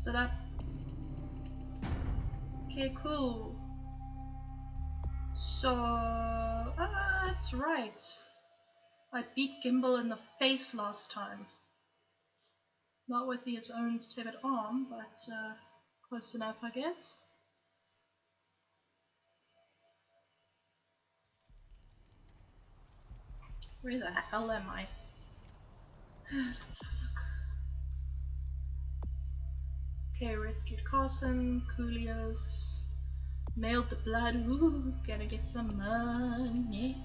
Set up. Okay, cool. So, that's right. I beat Gimbal in the face last time. Not with his own severed arm, but close enough, I guess. Where the hell am I? Let's have a look. Okay, rescued Carson, Coolios, mailed the blood. Ooh, gotta get some money.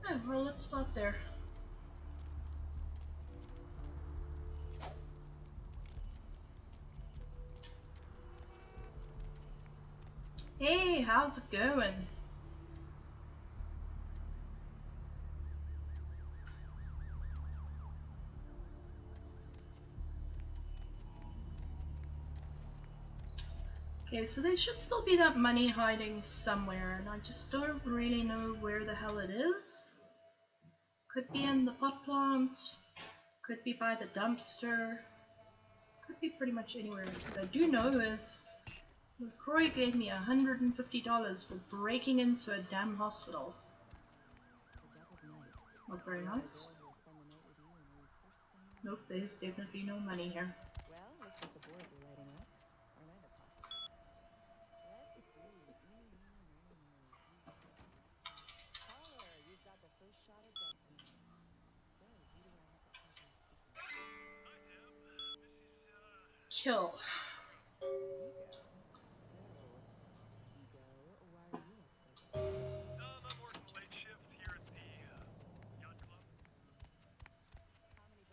Oh, well, let's start there. Hey, how's it going? Okay, so there should still be that money hiding somewhere, and I just don't really know where the hell it is. Could be in the pot plant, could be by the dumpster, could be pretty much anywhere. What I do know is LaCroix gave me $150 for breaking into a damn hospital. Not very nice. Nope, there's definitely no money here. Well, looks like the boards are lighting up. Aren't I the pop? Let's see. Caller, you've got the first shot of dead tonight. So, who do I have the pleasure of speaking to? Hi, Deb. Kill. Vigo. So, Vigo, why are you up so late? I'm working a late shift here at the yacht club. How many boats?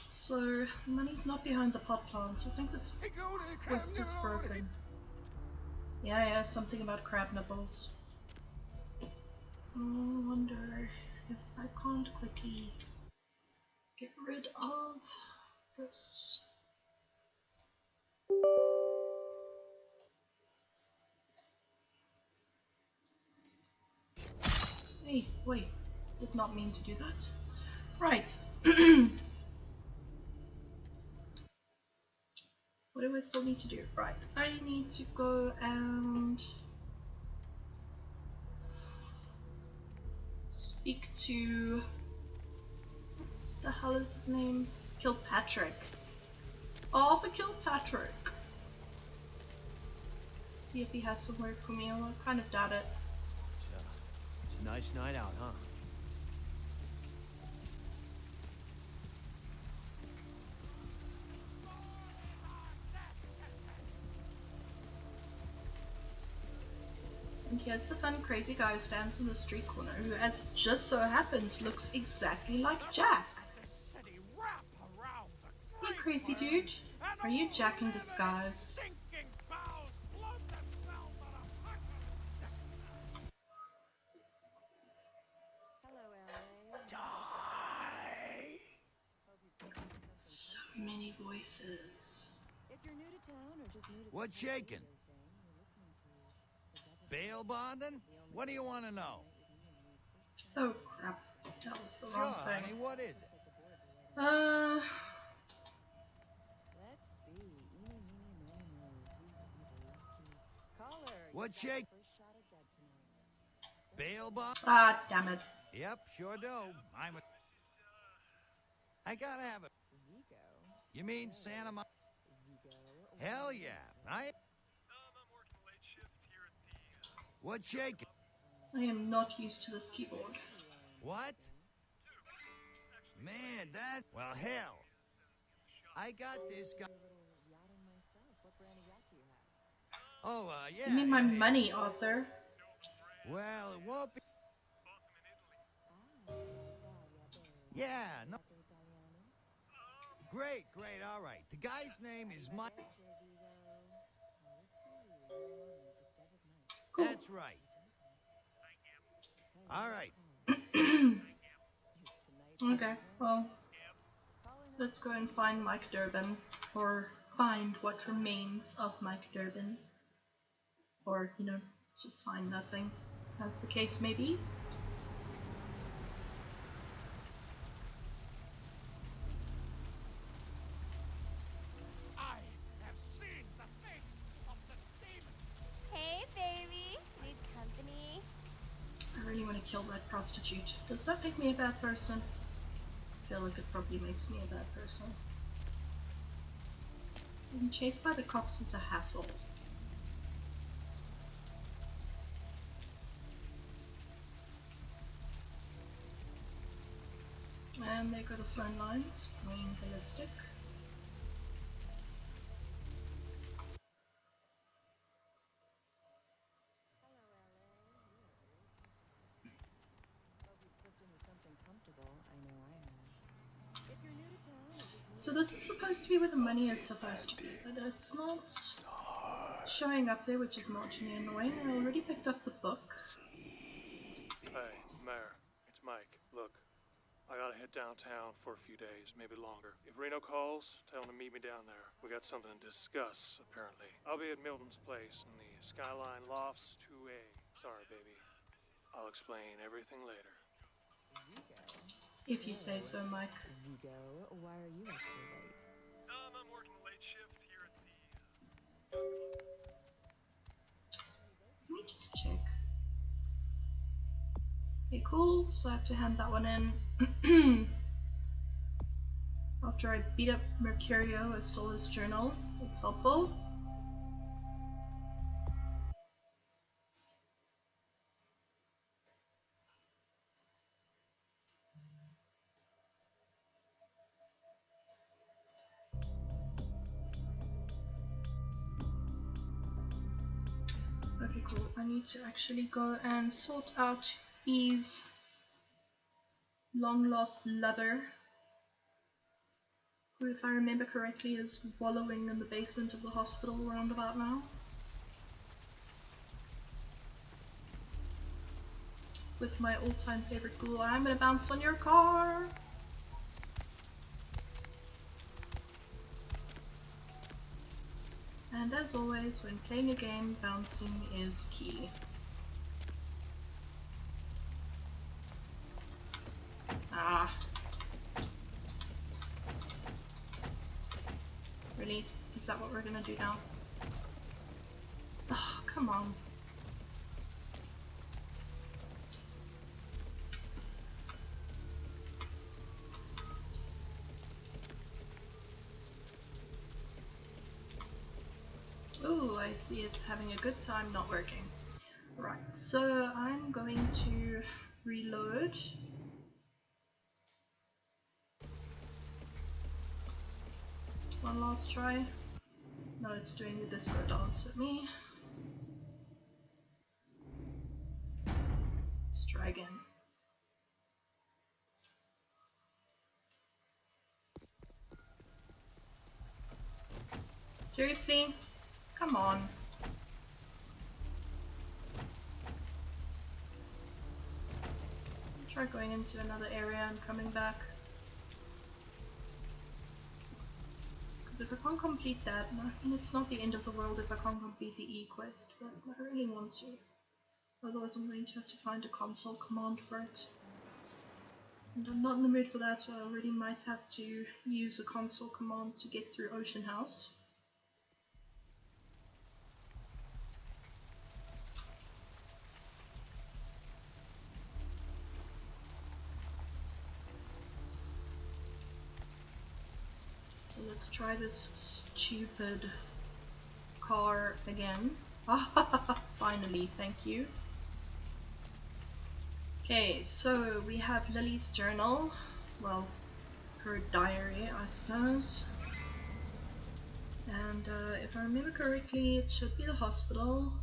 So, the money's not behind the pot plant, so I think this quest is broken. Yeah, something about crab nipples. I wonder if I can't quickly get rid of this. Hey, wait, did not mean to do that. Right. What do I still need to do? Right, I need to go and speak to, what the hell is his name? Kilpatrick. Arthur Kilpatrick. See if he has some work for me, although I kind of doubt it. It's a nice night out, huh? And here's the fun crazy guy who stands in the street corner, who, as it just so happens, looks exactly like Jack. Hey crazy dude, are you Jack in disguise? Hello, LA. Die! Hope you've seen yourself So many voices. If you're new to town or just new to What's this shaking? radio thing, you're listening to the Devil Bail bonding? What do you want to know? Oh crap, that was the Sure, wrong thing. honey, what is it? Uh, Let's see. Eeny, meeny, miny, mo. Caller, What's you've got shake- the first shot of dead tonight. Bail bond? ah, damn it. Yep, sure do. I gotta have it. Vigo. You mean Santa Monica? Vigo. Hell yeah. I... I'm working a late shift here at the What's shaking? I am not used to this keyboard. What? Man, that... Well, hell. I got this guy... Yachting myself. What brand of yacht do you have? Oh, yeah. Give me my yeah. money, Arthur. Well, it won't be... Ah, Yeah, no... Yacht Italiano. Great, all right. The guy's name is Mike... Cool. That's right. All right. Okay, well, let's go and find Mike Durbin, or find what remains of Mike Durbin. Or, you know, just find nothing, as the case may be. I have seen the face of the demon. Hey, baby. Need company? I really want to kill that prostitute. Does that make me a bad person? I feel like it probably makes me a bad person. Being chased by the cops is a hassle. And there go the phone lines, going ballistic. Hello, LA. You are very interesting. Hope you've slipped into something comfortable. I know I have. If you're new to town or just need So this is supposed to be where the money is supposed to be, but it's not showing up there, which is marginally annoying. I already picked up the book. Hey, Mayor, it's Mike. Look, I gotta head downtown for a few days, maybe longer. If Reno calls, tell him to meet me down there. We got something to discuss, apparently. I'll be at Milton's place in the Skyline Lofts 2A. Sorry, baby. I'll explain everything later. Vigo. If you say so, Mike. Vigo, why are you up so late? I'm working late shift here at the Let me just check. Okay, cool. So I have to hand that one in. After I beat up Mercurio, I stole his journal. That's helpful. Okay, cool. I need to actually go and sort out his long lost lover, who, if I remember correctly, is wallowing in the basement of the hospital around about now. With my all-time favorite ghoul, I'm gonna bounce on your car! And as always, when playing a game, bouncing is key. Ah. Really? Is that what we're gonna do now? Oh, come on. Oh, I see it's having a good time not working. Right, so I'm going to reload. One last try. No, it's doing the disco dance at me. Let's try again. Seriously? Come on. Try going into another area and coming back. Because if I can't complete that, I mean, it's not the end of the world if I can't complete the E-quest, but I really want to. Otherwise I'm going to have to find a console command for it. And I'm not in the mood for that, so I already might have to use a console command to get through Ocean House. So let's try this stupid car again. Finally, thank you. Okay, so we have Lily's journal. Well, her diary, I suppose. And if I remember correctly, it should be the hospital.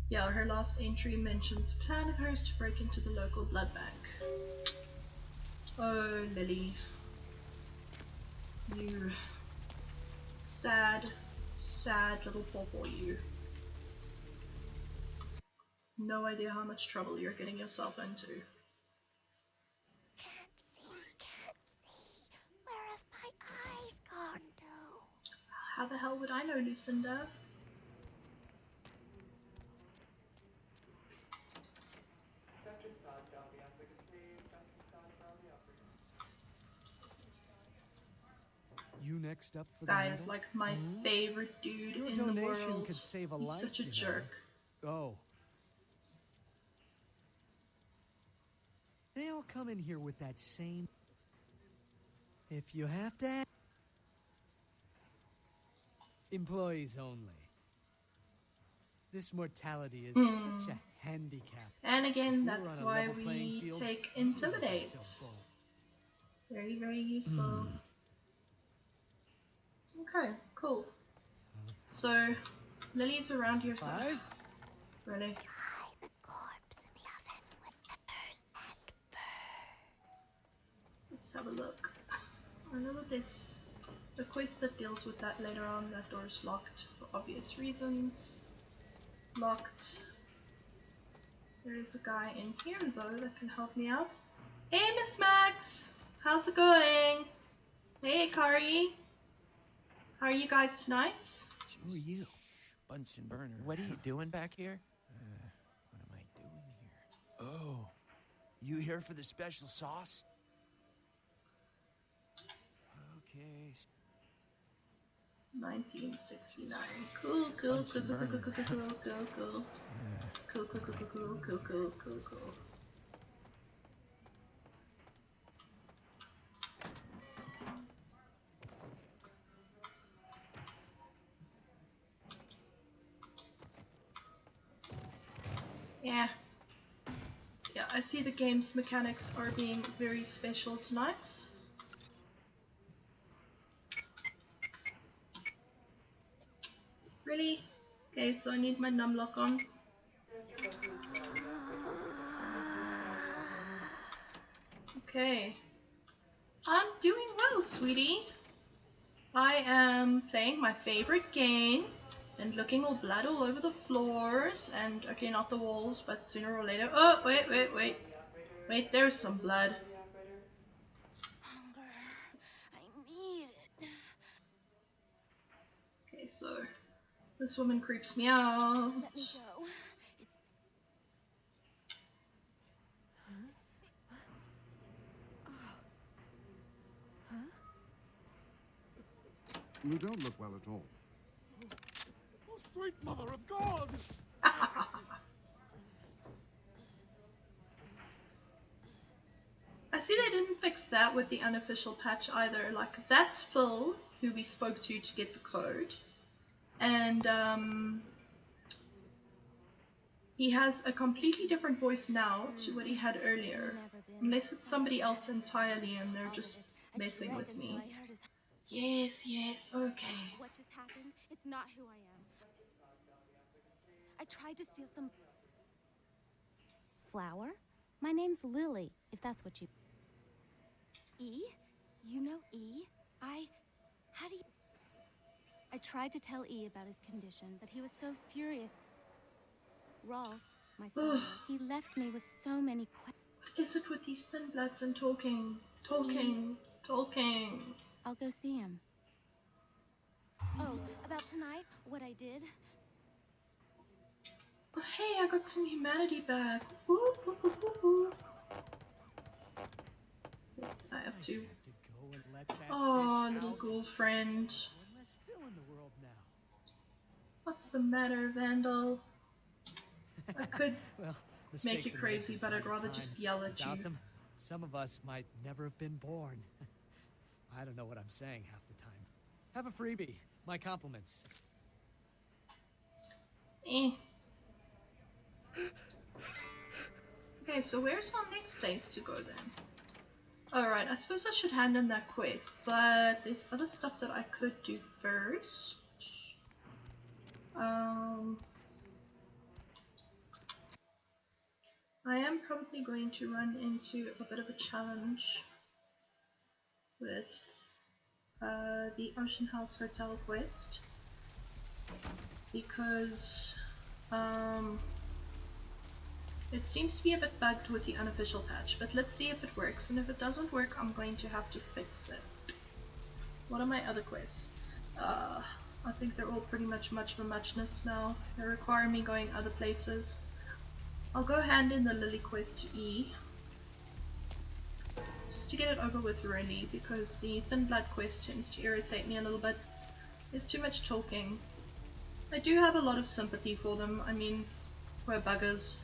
Yeah, her last entry mentions a plan of hers to break into the local blood bank. Oh, Lily. You sad, sad little pawpaw, you. No idea how much trouble you're getting yourself into. Can't see. Where have my eyes gone to? How the hell would I know, Lucinda? You next up This for guy the is medal? like my favorite dude Your in the donation world. could save a He's life, such a you know. jerk. Oh. They all come in here with that same... If you have to... Employees only. This mortality is such a handicap. And again, If we were that's on a why level playing we field, take you wouldn't be Intimidate. so bold. Very, very useful. Okay, cool. So, Lily's around here somewhere. 5? Really? Dry the corpse in the oven with peppers and fur. Let's have a look. I know that there's a quest that deals with that later on. That door's locked for obvious reasons. Locked. There is a guy in here though that can help me out. Hey Miss Max! How's it going? Hey Kari! How are you guys tonight? Who are you? Bunsen burner. What are you doing back here? What am I doing here? Oh, you here for the special sauce? Okay. 1969. Cool, cool, cool, cool, cool, cool, cool, cool, cool, cool. Cool, cool, cool, cool, cool, cool, cool, cool, cool. Yeah. Yeah, I see the game's mechanics are being very special tonight. Really? Okay, so I need my numlock on. Okay. I'm doing well, sweetie. I am playing my favorite game and looking all blood all over the floors and, okay, not the walls, but sooner or later. Oh, wait, wait, wait. Wait, there's some blood. Hunger. I need it. Okay, so this woman creeps me out. Let me go. It's... You don't look well at all. Oh, sweet mother of God! I see they didn't fix that with the unofficial patch either. Like, that's Phil, who we spoke to get the code. And, he has a completely different voice now to what he had earlier. Unless it's somebody else entirely and they're just messing with me. Yes, yes, okay. What just happened? It's not who I am. I tried to steal some... Flower? My name's Lily, if that's what you... E? You know E? How do you... I tried to tell E about his condition, but he was so furious. Rolf, my son, he left me with so many questions. What is it with these thin bloods and talking? Talking. I'll go see him. Oh, about tonight, what I did? Oh, hey, I got some humanity back. Ooh, ooh, ooh, ooh, ooh. Yes, I have to. Oh, little girlfriend. One less Phil in the world now. What's the matter, Vandal? I could Well, make you mistakes are made crazy, from but time I'd to rather time. just yell at Without you. them, some of us might never have been born. I don't know what I'm saying half the time. Have a freebie. My compliments. Eh. Okay, so where's our next place to go then? Alright, I suppose I should hand in that quest, but there's other stuff that I could do first. I am probably going to run into a bit of a challenge with the Ocean House Hotel quest because it seems to be a bit bugged with the unofficial patch, but let's see if it works, and if it doesn't work I'm going to have to fix it. What are my other quests? I think they're all pretty much of a muchness now. They require me going other places. I'll go hand in the Lily quest to E. just to get it over with really, because the Thin Blood quest tends to irritate me a little bit. There's too much talking. I do have a lot of sympathy for them. I mean, we're buggers.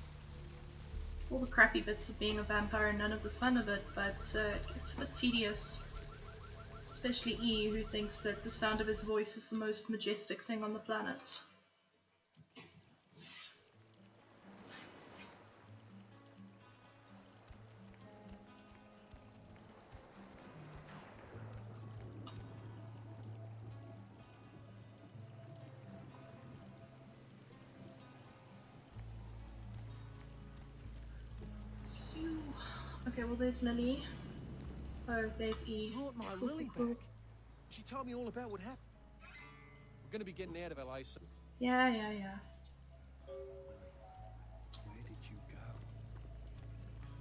All the crappy bits of being a vampire and none of the fun of it, but it's a bit tedious. Especially E, who thinks that the sound of his voice is the most majestic thing on the planet. Okay, well there's Lily. Oh, there's E. Brought my Cool, Lily cool, cool. back. She told me all about what happened. We're gonna be getting out of LA soon. Yeah. Lily, where did you go?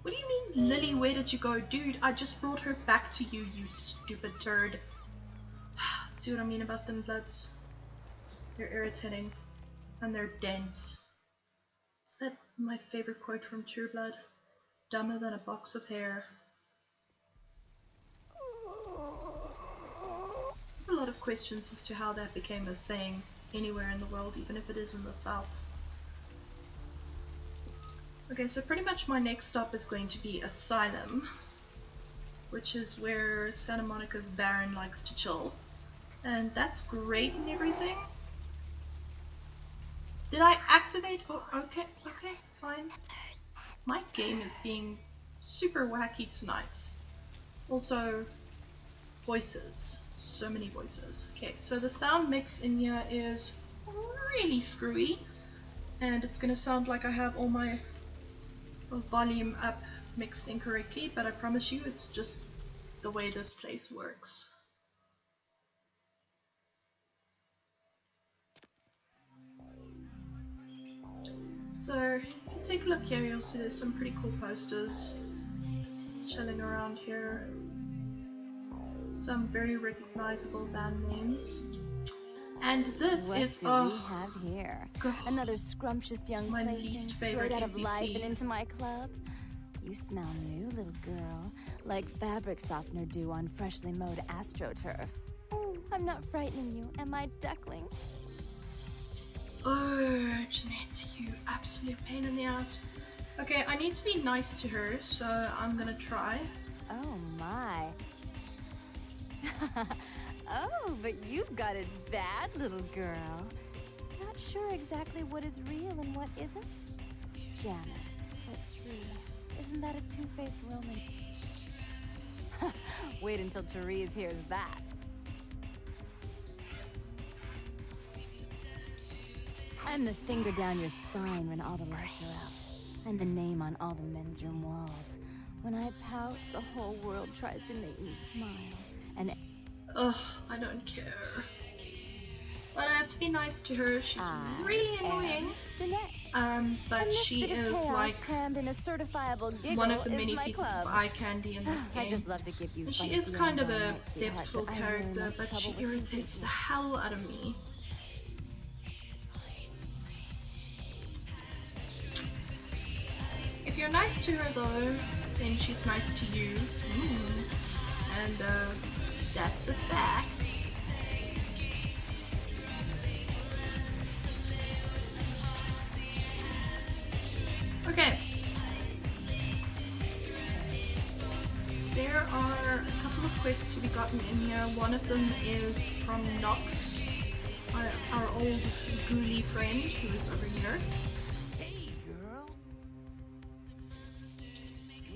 What do you mean, Lily, where did you go? Dude, I just brought her back to you, you stupid turd. See what I mean about them bloods? They're irritating. And they're dense. Is that my favorite quote from True Blood? Dumber than a box of hair. I have a lot of questions as to how that became a saying anywhere in the world, even if it is in the South. Okay, so pretty much my next stop is going to be Asylum, which is where Santa Monica's Baron likes to chill. And that's great and everything. Did I activate? Oh, okay, fine. My game is being super wacky tonight. Also, voices. So many voices. Okay, so the sound mix in here is really screwy. And it's going to sound like I have all my volume up mixed incorrectly, but I promise you it's just the way this place works. So if you take a look here, you'll see there's some pretty cool posters chilling around here. Some very recognizable band names. And this What is do we have here? God. Another scrumptious young My plaything least straight favorite out of NPC. life and into my club. You smell new, little girl, like fabric softener dew on freshly mowed astroturf. Oh, I'm not frightening you, am I, duckling? Oh, Jeanette, you absolute pain in the ass. Okay, I need to be nice to her, so I'm gonna try. Oh my. Oh, but you've got it bad, little girl. Not sure exactly what is real and what isn't? Janice, that's true. Isn't that a two-faced Roman? Wait until Therese hears that. I'm the finger down your spine when all the lights are out. I'm the name on all the men's room walls. When I pout, the whole world tries to make me smile. And Ugh, I don't care. But I have to be nice to her. She's really annoying. Jeanette. But And this she bit of is chaos like crammed in a certifiable giggle one of the is many my pieces club. of eye candy in this game. I just love to give you And she funny is kind of feelings all a night, sweetheart, depthful but I really character, must but she trouble with irritates secrets the hell out of me. If you're nice to her though, then she's nice to you. And that's a fact. Okay. There are a couple of quests to be gotten in here. One of them is from Nox, our old ghoulie friend who is over here. Hey, girl.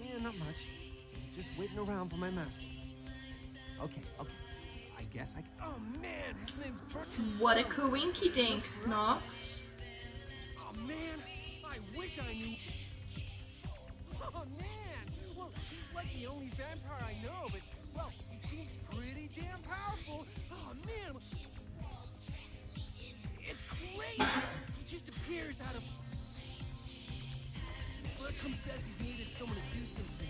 Yeah, not much. Just waiting around for my master. Okay. I guess I can. Oh man, his name's Bertram. What a coinky dink, Nox. Oh man, I wish I knew. Oh man, well, he's like the only vampire I know, but well, he seems pretty damn powerful. Oh man, it's crazy. He just appears out of. Bertram says he's needed someone to do something.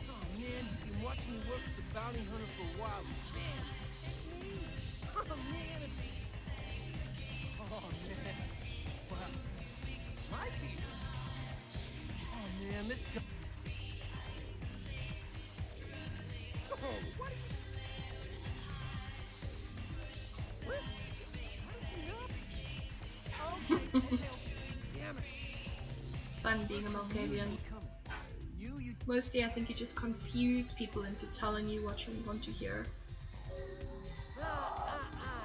Oh man, he's been watching me work with the bounty hunter for a while. Man, and me. Oh man, it's. Oh man, wow. My feet. Oh man, this guy. what are you... What? How did you know? Okay. Damn it. It's fun being a Malkavian. You Mostly I think you just confuse people into telling you what you want to hear.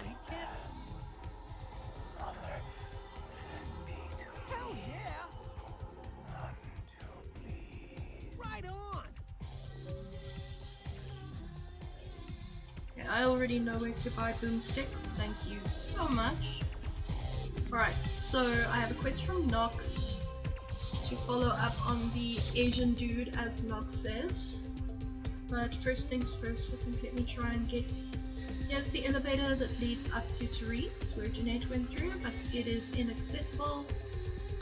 He can't... Hell yeah! Right on! Okay, I already know where to buy boomsticks, thank you so much. Alright, so I have a quest from Nox to follow up on the Asian dude, as Nox says. But first things first, I think let me try and get... Here's the elevator that leads up to Therese, where Jeanette went through, but it is inaccessible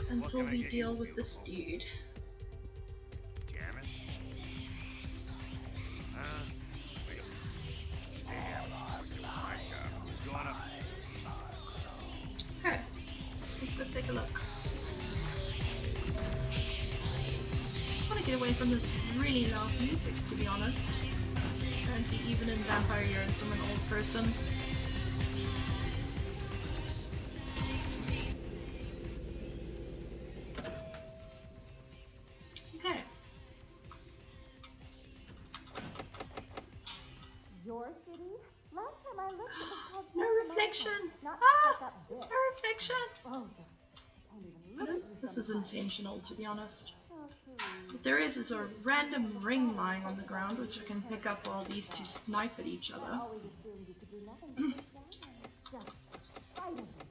until we deal with this dude. Janice? Okay, let's go take a look. Just want to get away from this really loud music, to be honest. Apparently even in Vampire Years I'm an old person. Okay. Your city? Last time I looked, it was called No reflection! Not Ah! It's no reflection! Oh, I can't even I look know at you this is sometimes. intentional, to be honest. Oh, please. What there is a random ring lying on the ground which I can pick up while these two snipe at each I other. always assumed you could do nothing but sit down. Just spite of it.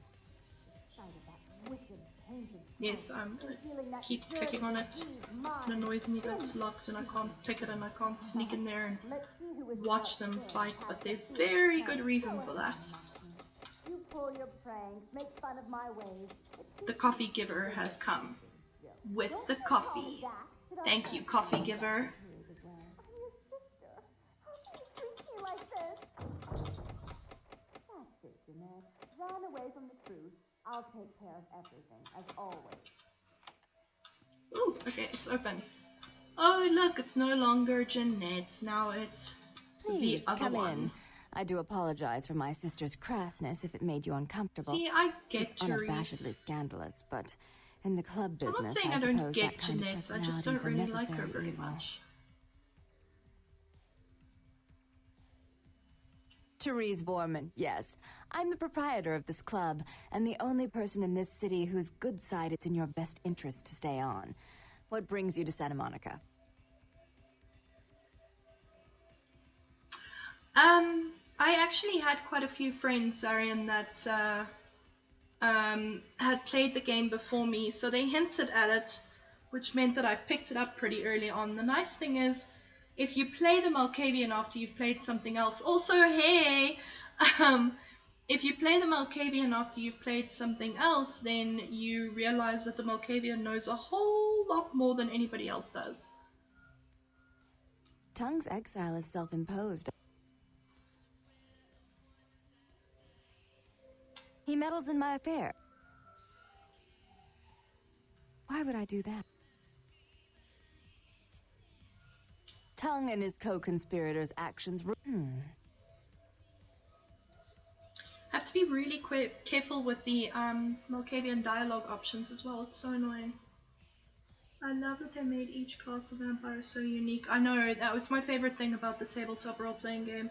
Spite of that wicked, tainted Yes, I'm gonna feeling that keep dirty clicking on it. disease It mind. annoys me that it's locked and I can't pick it and I can't sneak in there and Let's see who is watch the them best fight, there. but there's Have some very food. good reason Go for ahead, that. monkey. You pull your pranks, make fun of my ways. The coffee giver has come. With the coffee. Thank you, coffee giver. Run away from the truth. I'll take care of everything, as always. Ooh, okay, it's open. Oh, look, it's no longer Jeanette. Now it's Please, the other come one. in. I do apologize for my sister's crassness if it made you uncomfortable. See, I She's get Therese. unabashedly scandalous, but in the club I'm business, not saying I suppose don't get that kind of Jeanette, I personality just is don't a really like her necessary very evil. much. Therese Borman, yes. I'm the proprietor of this club, and the only person in this city whose good side it's in your best interest to stay on. What brings you to Santa Monica? I actually had quite a few friends, Arian, that had played the game before me, so they hinted at it, which meant that I picked it up pretty early on. The nice thing is, if you play the Malkavian after you've played something else, also, hey, if you play the Malkavian after you've played something else, then you realize that the Malkavian knows a whole lot more than anybody else does. Tongue's exile is self-imposed. He meddles in my affair. Why would I do that? Tongue and his co-conspirators' actions... Have to be really careful with the Malkavian dialogue options as well. It's so annoying. I love that they made each class of vampire so unique. I know, that was my favorite thing about the tabletop role-playing game.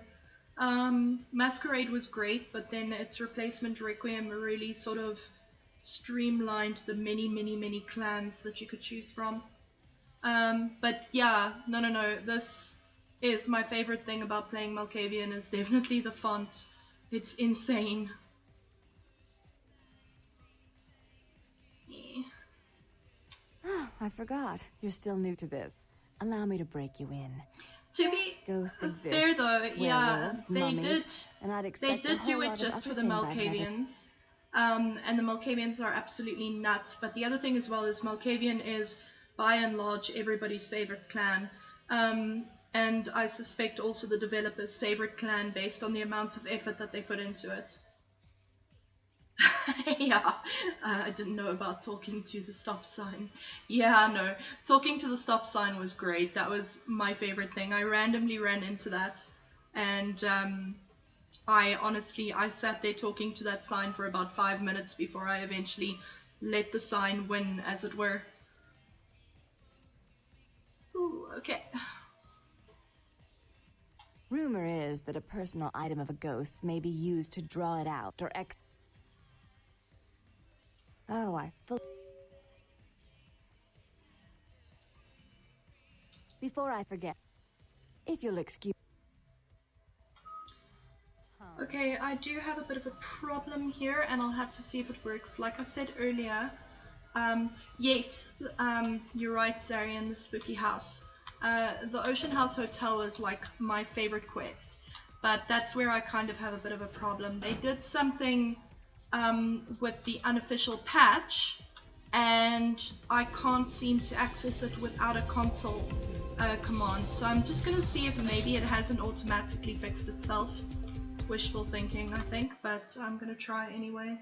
Masquerade was great, but then its replacement Requiem really sort of streamlined the many clans that you could choose from. But yeah, no, this is my favorite thing about playing Malkavian is definitely the font. It's insane. Yeah. Oh, I forgot. You're still new to this. Allow me to break you in. To Yes, ghosts be exist. fair though, yeah, Werewolves, they mummies, and I'd they expect a did whole do lot it of just for other the things I've never... Malkavians. And the Malkavians are absolutely nuts. But the other thing as well is Malkavian is, by and large, everybody's favorite clan. And I suspect also the developers' favorite clan based on the amount of effort that they put into it. Yeah, I didn't know about talking to the stop sign. Yeah, no, talking to the stop sign was great. That was my favorite thing. I randomly ran into that, and I sat there talking to that sign for about 5 minutes before I eventually let the sign win, as it were. Ooh, okay. Rumor is that a personal item of a ghost's may be used to draw it out or Oh, Before I forget, if you'll excuse... Okay, I do have a bit of a problem here, and I'll have to see if it works. Like I said earlier, yes, you're right, Zarian, the spooky house. The Ocean House Hotel is like my favorite quest, but that's where I kind of have a bit of a problem. They did something with the unofficial patch, and I can't seem to access it without a console command. So I'm just going to see if maybe it hasn't automatically fixed itself. Wishful thinking, I think, but I'm going to try anyway.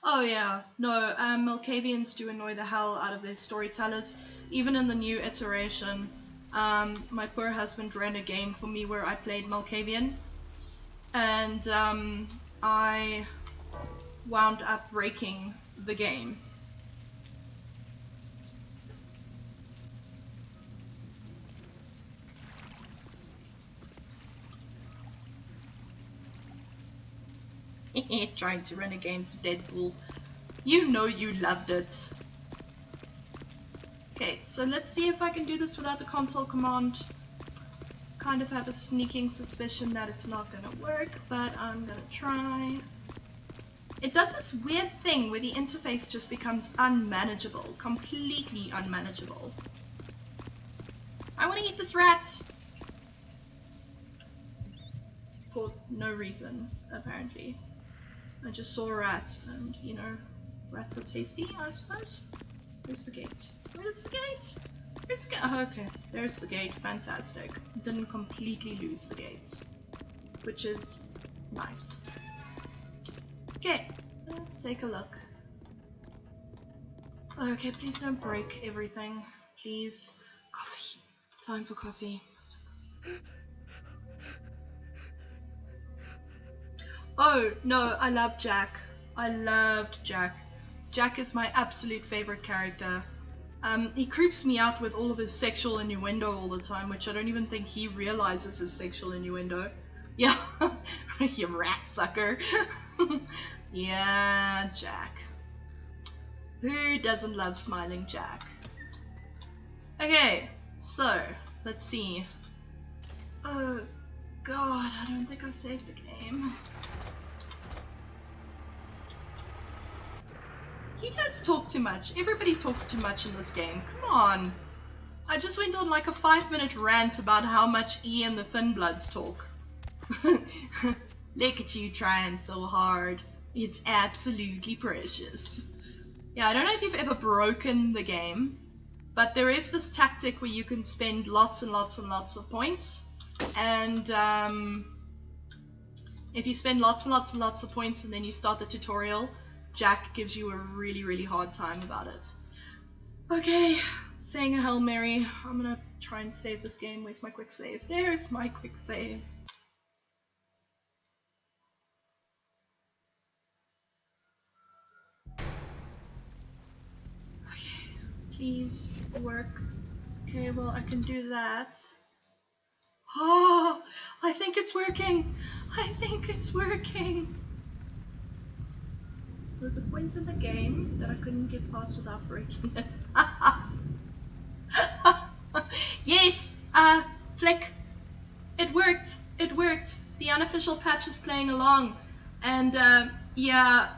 Oh yeah, no, Malkavians do annoy the hell out of their storytellers. Even in the new iteration, my poor husband ran a game for me where I played Malkavian, and I wound up breaking the game. Trying to run a game for Deadpool. You know you loved it. Okay, so let's see if I can do this without the console command. Kind of have a sneaking suspicion that it's not gonna work, but I'm gonna try. It does this weird thing where the interface just becomes unmanageable, completely unmanageable. I want to eat this rat! For no reason, apparently. I just saw a rat, and, you know, rats are tasty, I suppose. Where's the gate? Where's the gate? Where's the gate? Oh, okay, there's the gate. Fantastic. Didn't completely lose the gate, which is nice. Okay, let's take a look. Okay, please don't break everything. Please. Coffee. Time for coffee. Must have coffee. Oh, no, I love Jack. I loved Jack. Jack is my absolute favorite character. He creeps me out with all of his sexual innuendo all the time, which I don't even think he realizes is sexual innuendo. Yeah, you rat sucker. Yeah, Jack. Who doesn't love smiling Jack? Okay, so, let's see. Oh, God, I don't think I saved the game. He does talk too much. Everybody talks too much in this game. Come on. I just went on like a 5-minute rant about how much E and the Thin Bloods talk. Look at you trying so hard. It's absolutely precious. Yeah, I don't know if you've ever broken the game, but there is this tactic where you can spend lots and lots and lots of points, and if you spend lots and lots and lots of points and then you start the tutorial, Jack gives you a really, really hard time about it. Okay, saying a Hail Mary. I'm gonna try and save this game. Where's my quick save? There's my quick save. Okay, please work. Okay, well, I can do that. Oh, I think it's working. I think it's working. There's a point in the game that I couldn't get past without breaking it. Yes, Flick. It worked. It worked. The unofficial patch is playing along. And, yeah,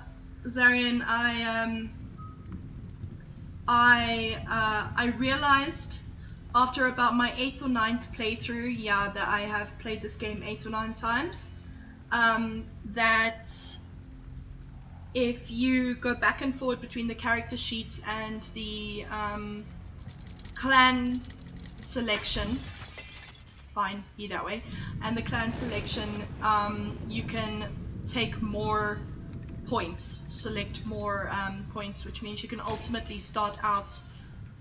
Zarian, I realized after about my 8th or 9th playthrough, yeah, that I have played this game 8 or 9 times, that if you go back and forward between the character sheet and the clan selection, fine, be that way, and the clan selection, you can take more points, select more points, which means you can ultimately start out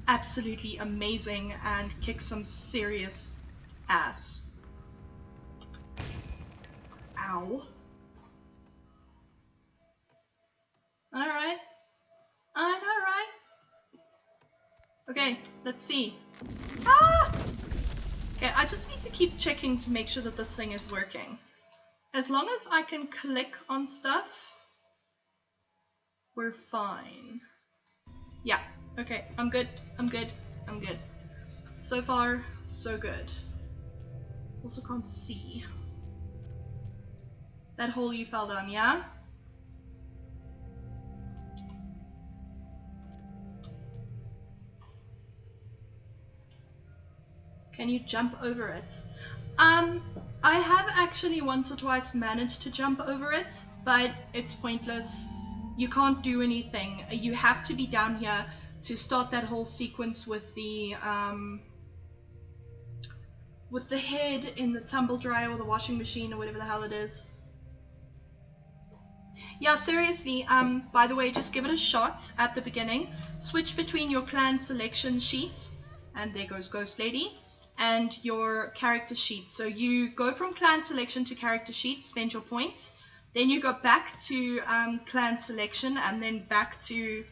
absolutely amazing and kick some serious ass. Ow. Alright. I know, right? Okay, let's see. Ah! Okay, I just need to keep checking to make sure that this thing is working. As long as I can click on stuff, we're fine. Yeah, okay, I'm good, I'm good, I'm good. So far, so good. Also can't see. That hole you fell down, yeah? Can you jump over it? I have actually once or twice managed to jump over it, but it's pointless. You can't do anything. You have to be down here to start that whole sequence with the head in the tumble dryer or the washing machine or whatever the hell it is. Yeah, seriously, by the way, just give it a shot at the beginning. Switch between your clan selection sheet, and there goes Ghost Lady, and your character sheet. So you go from clan selection to character sheet, spend your points, then you go back to clan selection, and then back to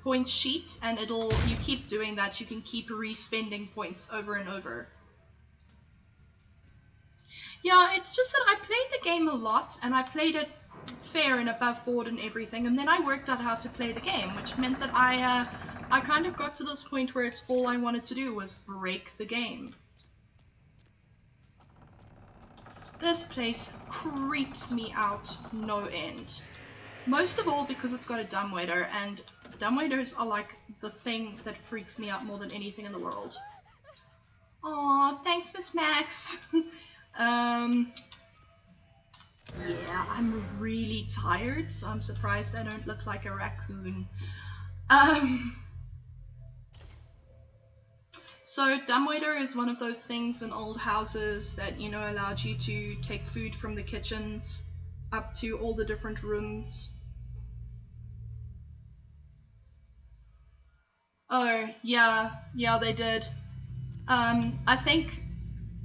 point sheet, and you keep doing that. You can keep re-spending points over and over. Yeah, it's just that I played the game a lot, and I played it fair and above board and everything, and then I worked out how to play the game, which meant that I kind of got to this point where it's all I wanted to do was break the game. This place creeps me out no end. Most of all because it's got a dumbwaiter, and dumbwaiters are like the thing that freaks me out more than anything in the world. Aw, thanks, Miss Max. Yeah, I'm really tired, so I'm surprised I don't look like a raccoon. So dumbwaiter is one of those things in old houses that, you know, allowed you to take food from the kitchens up to all the different rooms. Oh, yeah, they did. I think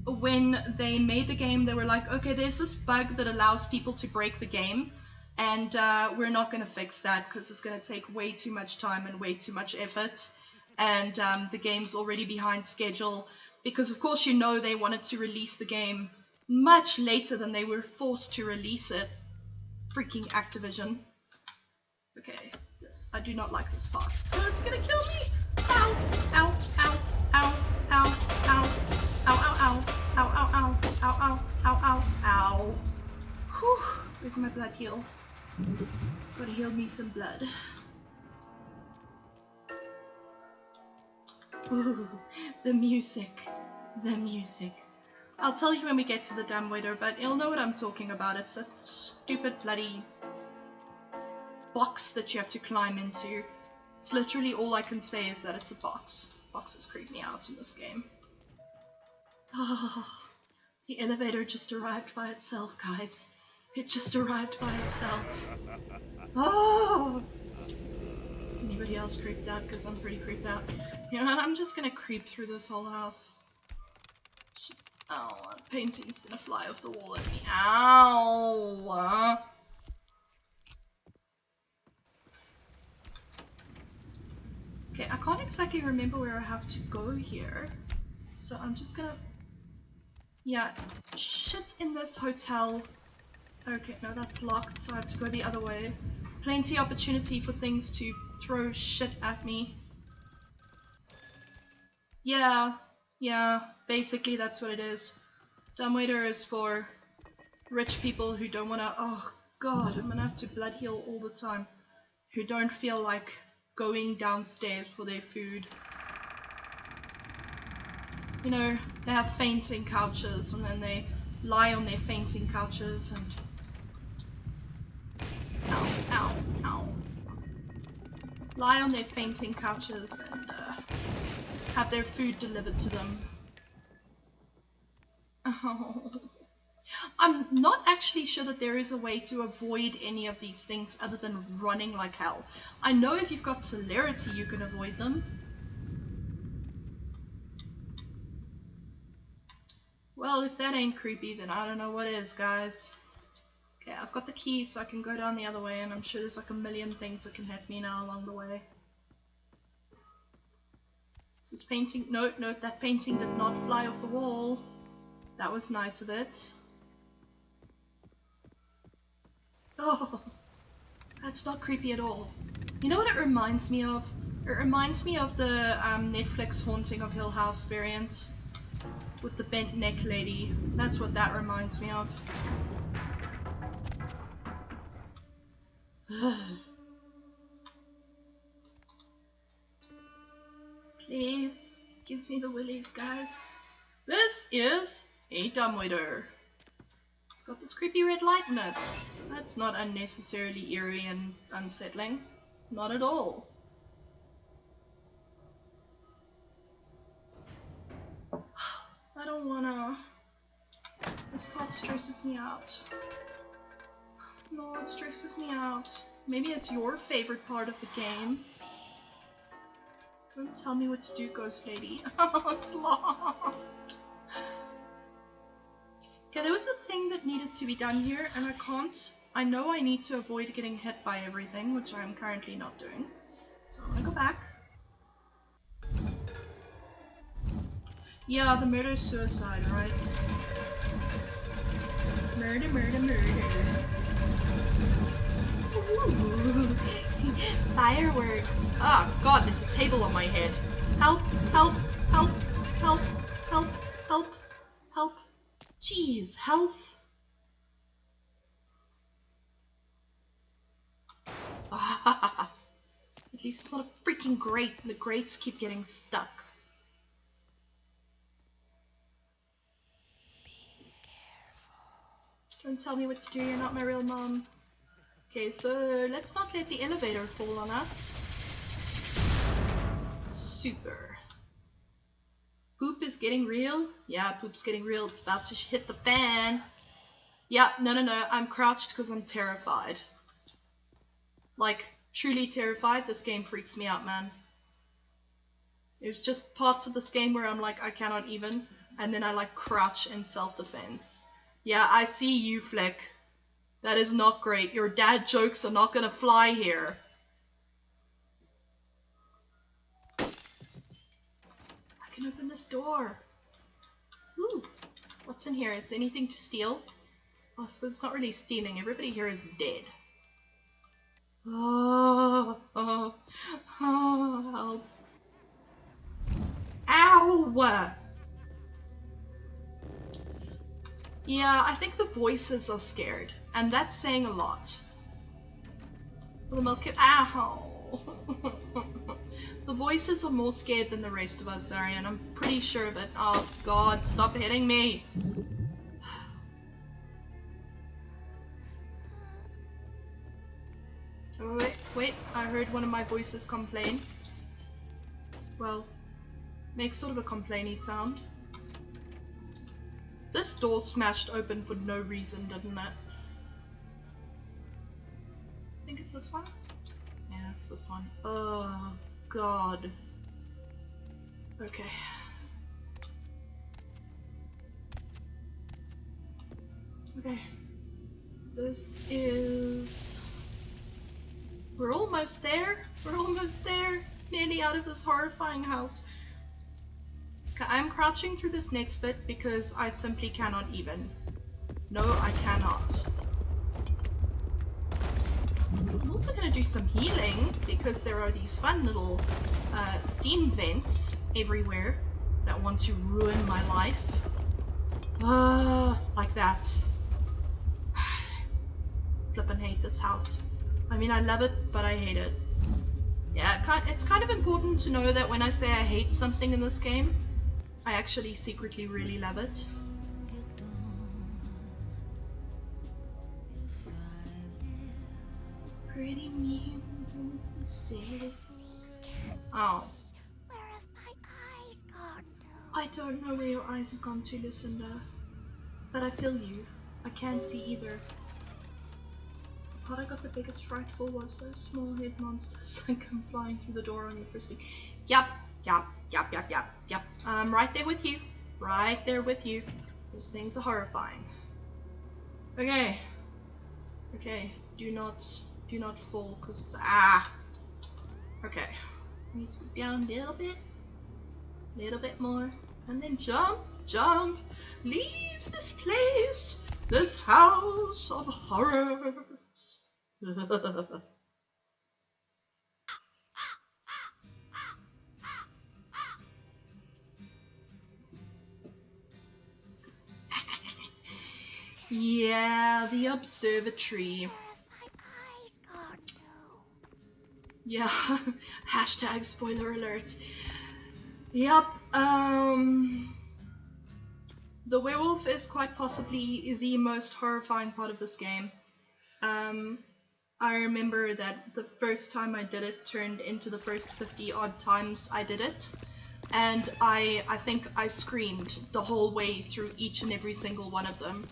when they made the game, they were like, okay, there's this bug that allows people to break the game, and we're not going to fix that because it's going to take way too much time and way too much effort, and the game's already behind schedule, because of course you know they wanted to release the game much later than they were forced to release it. Freaking Activision. Okay, I do not like this part. Oh, it's gonna kill me! Ow! Ow! Ow! Ow! Ow! Ow! Ow! Ow! Ow! Ow! Ow! Ow! Ow! Ow! Ow! Ow! Whew! Where's my blood heal? Gotta heal me some blood. Ooh, the music. The music. I'll tell you when we get to the dumbwaiter, but you'll know what I'm talking about. It's a stupid bloody box that you have to climb into. It's literally all I can say is that it's a box. Boxes creep me out in this game. Oh, the elevator just arrived by itself, guys. It just arrived by itself. Oh! Is anybody else creeped out? Because I'm pretty creeped out. You know what? I'm just gonna creep through this whole house. Oh, a painting's gonna fly off the wall at me. Ow! Okay, I can't exactly remember where I have to go here. So I'm just gonna... Yeah, shit in this hotel. Okay, no, that's locked, so I have to go the other way. Plenty opportunity for things to throw shit at me. Yeah, basically that's what it is. Dumbwaiter is for rich people who don't wanna... Oh god, I'm gonna have to blood heal all the time. Who don't feel like going downstairs for their food. You know, they have fainting couches and then they lie on their fainting couches and... Ow, ow, ow. Lie on their fainting couches and have their food delivered to them. Oh. I'm not actually sure that there is a way to avoid any of these things other than running like hell. I know if you've got celerity you can avoid them. Well, if that ain't creepy, then I don't know what is, guys. Okay, I've got the key so I can go down the other way, and I'm sure there's like a million things that can hit me now along the way. This is painting. Note, that painting did not fly off the wall. That was nice of it. Oh, that's not creepy at all. You know what it reminds me of? It reminds me of the Netflix Haunting of Hill House variant with the bent neck lady. That's what that reminds me of. Please, gives me the willies, guys. This is a dumbwaiter. It's got this creepy red light in it. That's not unnecessarily eerie and unsettling. Not at all. I don't wanna. This part stresses me out. No, it stresses me out. Maybe it's your favorite part of the game. Don't tell me what to do, ghost lady. Oh, it's locked. Okay, there was a thing that needed to be done here, and I can't. I know I need to avoid getting hit by everything, which I'm currently not doing. So I'm gonna go back. Yeah, the murder-suicide, right? Murder, murder, murder. Ooh. Fireworks. Oh god, there's a table on my head. Help, help, help, help, help, help, help. Jeez, health. At least it's not a freaking grate. The grates keep getting stuck. Don't tell me what to do, you're not my real mom. Okay, so let's not let the elevator fall on us. Super. Poop is getting real? Yeah, poop's getting real. It's about to hit the fan. Yeah, no. I'm crouched because I'm terrified. Like, truly terrified. This game freaks me out, man. There's just parts of this game where I'm like, I cannot even. And then I like crouch in self-defense. Yeah, I see you, Fleck. That is not great. Your dad jokes are not gonna fly here. I can open this door. Ooh, what's in here? Is there anything to steal? Oh, I suppose it's not really stealing. Everybody here is dead. Oh, help. Ow! Yeah, I think the voices are scared, and that's saying a lot. The milk. Ow! The voices are more scared than the rest of us, Arian. I'm pretty sure of it. Oh god, stop hitting me! Oh, wait, I heard one of my voices complain. Well, make sort of a complainy sound. This door smashed open for no reason, didn't it? I think it's this one? Yeah, it's this one. Oh, God. Okay. Okay. This is... We're almost there. We're almost there. Nearly out of this horrifying house. Okay, I'm crouching through this next bit because I simply cannot even. No, I cannot. I'm also going to do some healing because there are these fun little steam vents everywhere that want to ruin my life. Like that. Flippin' hate this house. I mean, I love it, but I hate it. Yeah, it's kind of important to know that when I say I hate something in this game, I actually secretly really love it. Pretty music. Oh. Where have my eyes gone to? I don't know where your eyes have gone to, Lucinda. I But I feel you. I can't see either. The part I got the biggest fright for was those small head monsters that come flying through the door on your first day. Yep. I'm right there with you. Right there with you. Those things are horrifying. Okay. Do not fall, because it's Okay. I need to go down a little bit more, and then jump. Leave this place, this house of horrors. Yeah, the observatory. Yeah, hashtag spoiler alert. Yep, the werewolf is quite possibly the most horrifying part of this game. I remember that the first time I did it turned into the first 50 odd times I did it. And I think I screamed the whole way through each and every single one of them.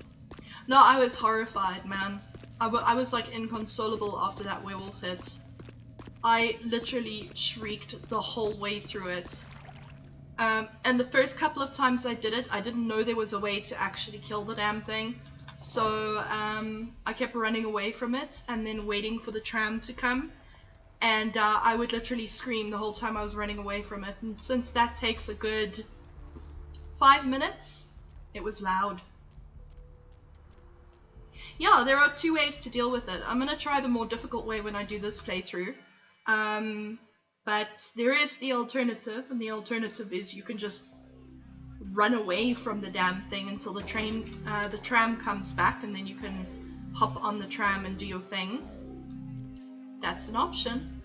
No, I was horrified, man. I was like inconsolable after that werewolf hit. I literally shrieked the whole way through it. And the first couple of times I did it, I didn't know there was a way to actually kill the damn thing. So I kept running away from it and then waiting for the tram to come. And I would literally scream the whole time I was running away from it. And since that takes a good 5 minutes, it was loud. Yeah, there are 2 ways to deal with it. I'm going to try the more difficult way when I do this playthrough. But there is the alternative, and the alternative is you can just run away from the damn thing until the tram comes back, and then you can hop on the tram and do your thing. That's an option.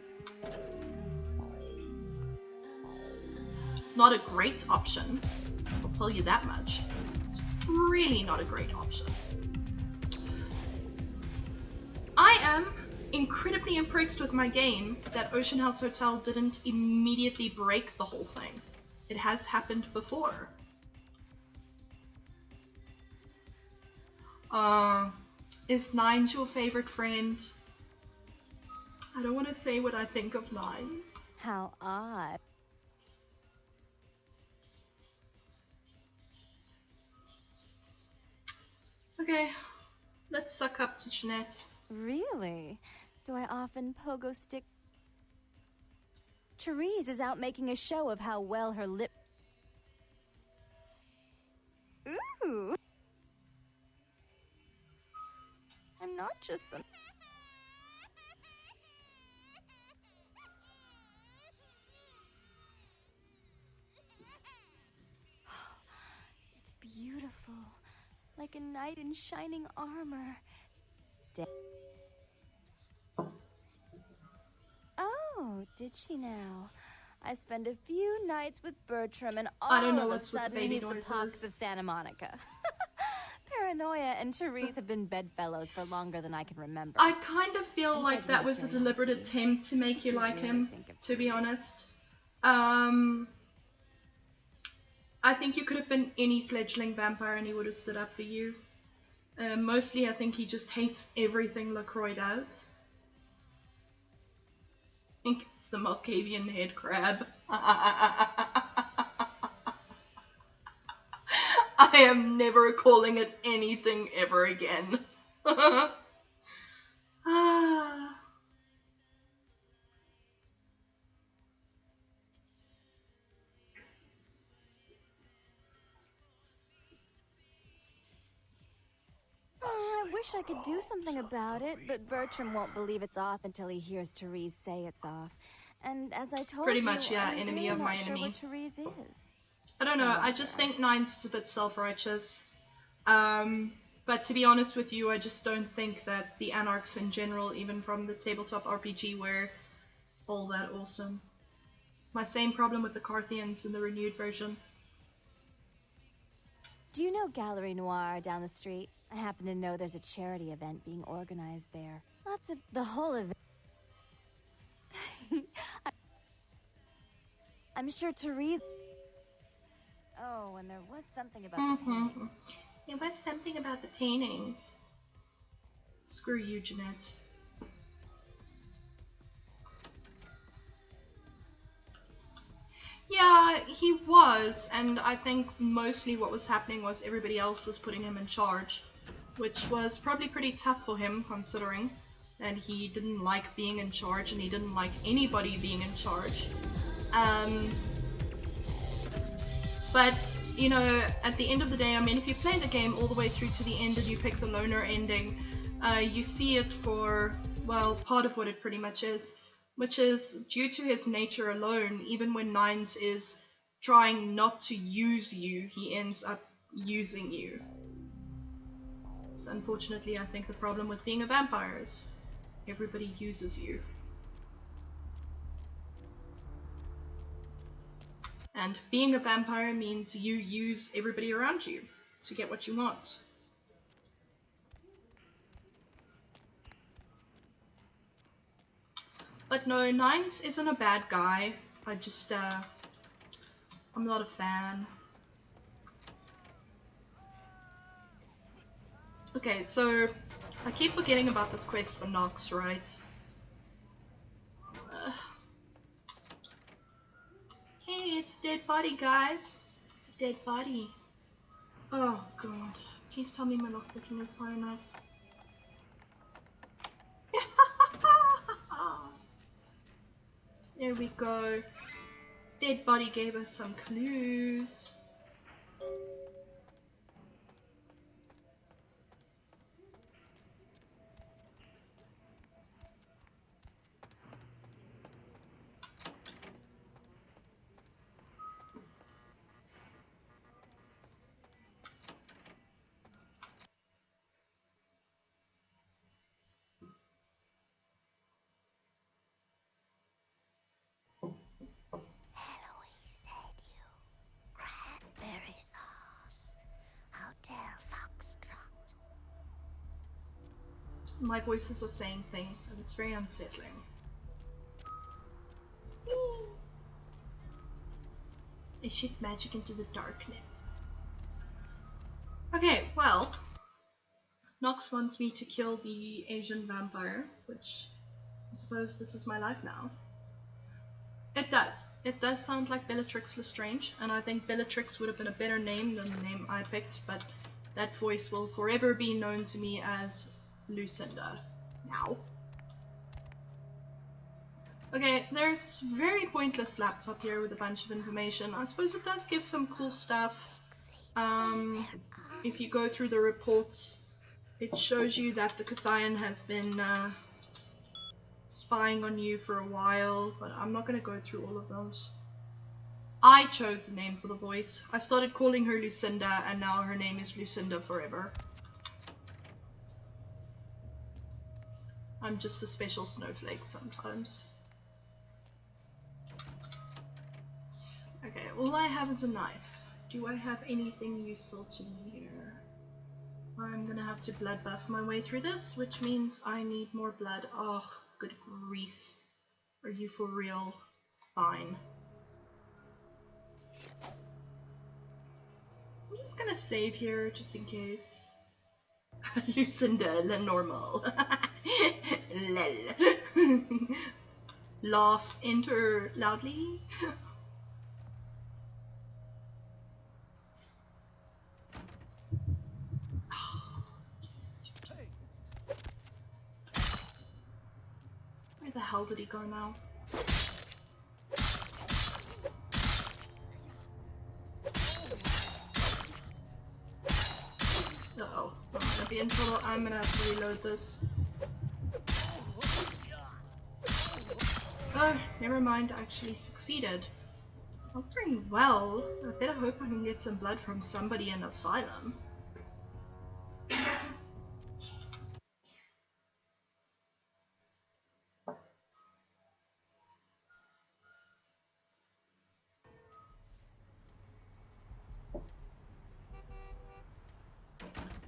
It's not a great option, I'll tell you that much. It's really not a great option. I am incredibly impressed with my game that Ocean House Hotel didn't immediately break the whole thing. It has happened before. Is Nines your favorite friend? I don't want to say what I think of Nines. How odd. Okay, let's suck up to Jeanette. Really? Do I often pogo stick? Therese is out making a show of how well her lip... Ooh! I'm not just some... It's beautiful. Like a knight in shining armor. Oh, did she now? I spend a few nights with Bertram and all I don't know of a what's with the sudden baby he's the noises. pox of Santa Monica. Paranoia and Therese have been bedfellows for longer than I can remember. I kind of feel like that was a deliberate attempt to make you like him, to be honest. I think you could have been any fledgling vampire and he would have stood up for you. Mostly I think he just hates everything LaCroix does. I think it's the Malkavian head crab. I am never calling it anything ever again. I wish I could do something about it, but Bertram won't believe it's off until he hears Therese say it's off. And as I told Pretty you, much, yeah, I'm enemy really of not my sure enemy. what Therese is. I don't know, I just think Nines is a bit self-righteous. But to be honest with you, I just don't think that the Anarchs in general, even from the tabletop RPG, were all that awesome. My same problem with the Carthians in the renewed version. Do you know Gallery Noir down the street? I happen to know there's a charity event being organized there. Lots of the whole event. I'm sure Therese... Oh, and there was something about the paintings. It was something about the paintings. Screw you, Jeanette. Yeah, he was, and I think mostly what was happening was everybody else was putting him in charge, which was probably pretty tough for him considering that he didn't like being in charge and he didn't like anybody being in charge. But, you know, at the end of the day, I mean, if you play the game all the way through to the end and you pick the loner ending, you see it for, well, part of what it pretty much is, which is due to his nature alone, even when Nines is trying not to use you, he ends up using you. It's unfortunately, I think, the problem with being a vampire is everybody uses you. And being a vampire means you use everybody around you to get what you want. But no, Nines isn't a bad guy. I just, I'm not a fan. Okay, so I keep forgetting about this quest for Nox, right? Hey, it's a dead body, guys. It's a dead body. Oh god. Please tell me my lockpicking is high enough. There we go. Dead body gave us some clues. Eloise said you. Cranberry sauce. Hotel Foxtrot. My voices are saying things and it's very unsettling. They shoot magic into the darkness. Okay, well, Nox wants me to kill the Asian vampire, which I suppose this is my life now. It does. It does sound like Bellatrix Lestrange, and I think Bellatrix would have been a better name than the name I picked, but that voice will forever be known to me as Lucinda now. Okay, there's this very pointless laptop here with a bunch of information. I suppose it does give some cool stuff. If you go through the reports, it shows you that the Cathayan has been spying on you for a while, but I'm not going to go through all of those. I chose the name for the voice. I started calling her Lucinda, and now her name is Lucinda forever. I'm just a special snowflake sometimes. Okay, all I have is a knife. Do I have anything useful to me here? I'm gonna have to blood buff my way through this, which means I need more blood. Oh, good grief. Are you for real? Fine. I'm just gonna save here, just in case. Lucinda, le normal. Lel. Laugh, enter loudly. Where the hell did he go now? Uh-oh, I'm gonna be in trouble. I'm gonna have to reload this. Oh, never mind, I actually succeeded. Not very well. I better hope I can get some blood from somebody in Asylum.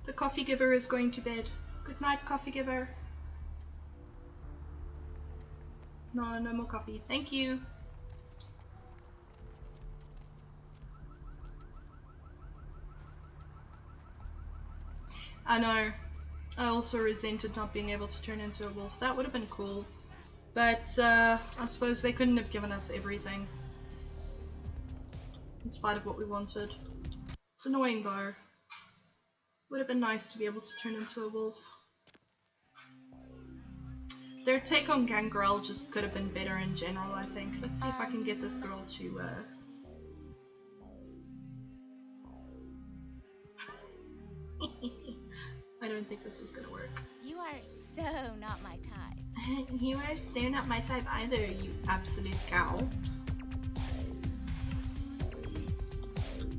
The coffee giver is going to bed. Good night, coffee giver. No, no more coffee. Thank you. I know. I also resented not being able to turn into a wolf. That would have been cool. But I suppose they couldn't have given us everything. In spite of what we wanted. It's annoying though. Would have been nice to be able to turn into a wolf. Their take on Gangrel just could have been better in general, I think. Let's see if I can get this girl to I don't think this is gonna work. You are so not my type. You are still not my type either, you absolute cow.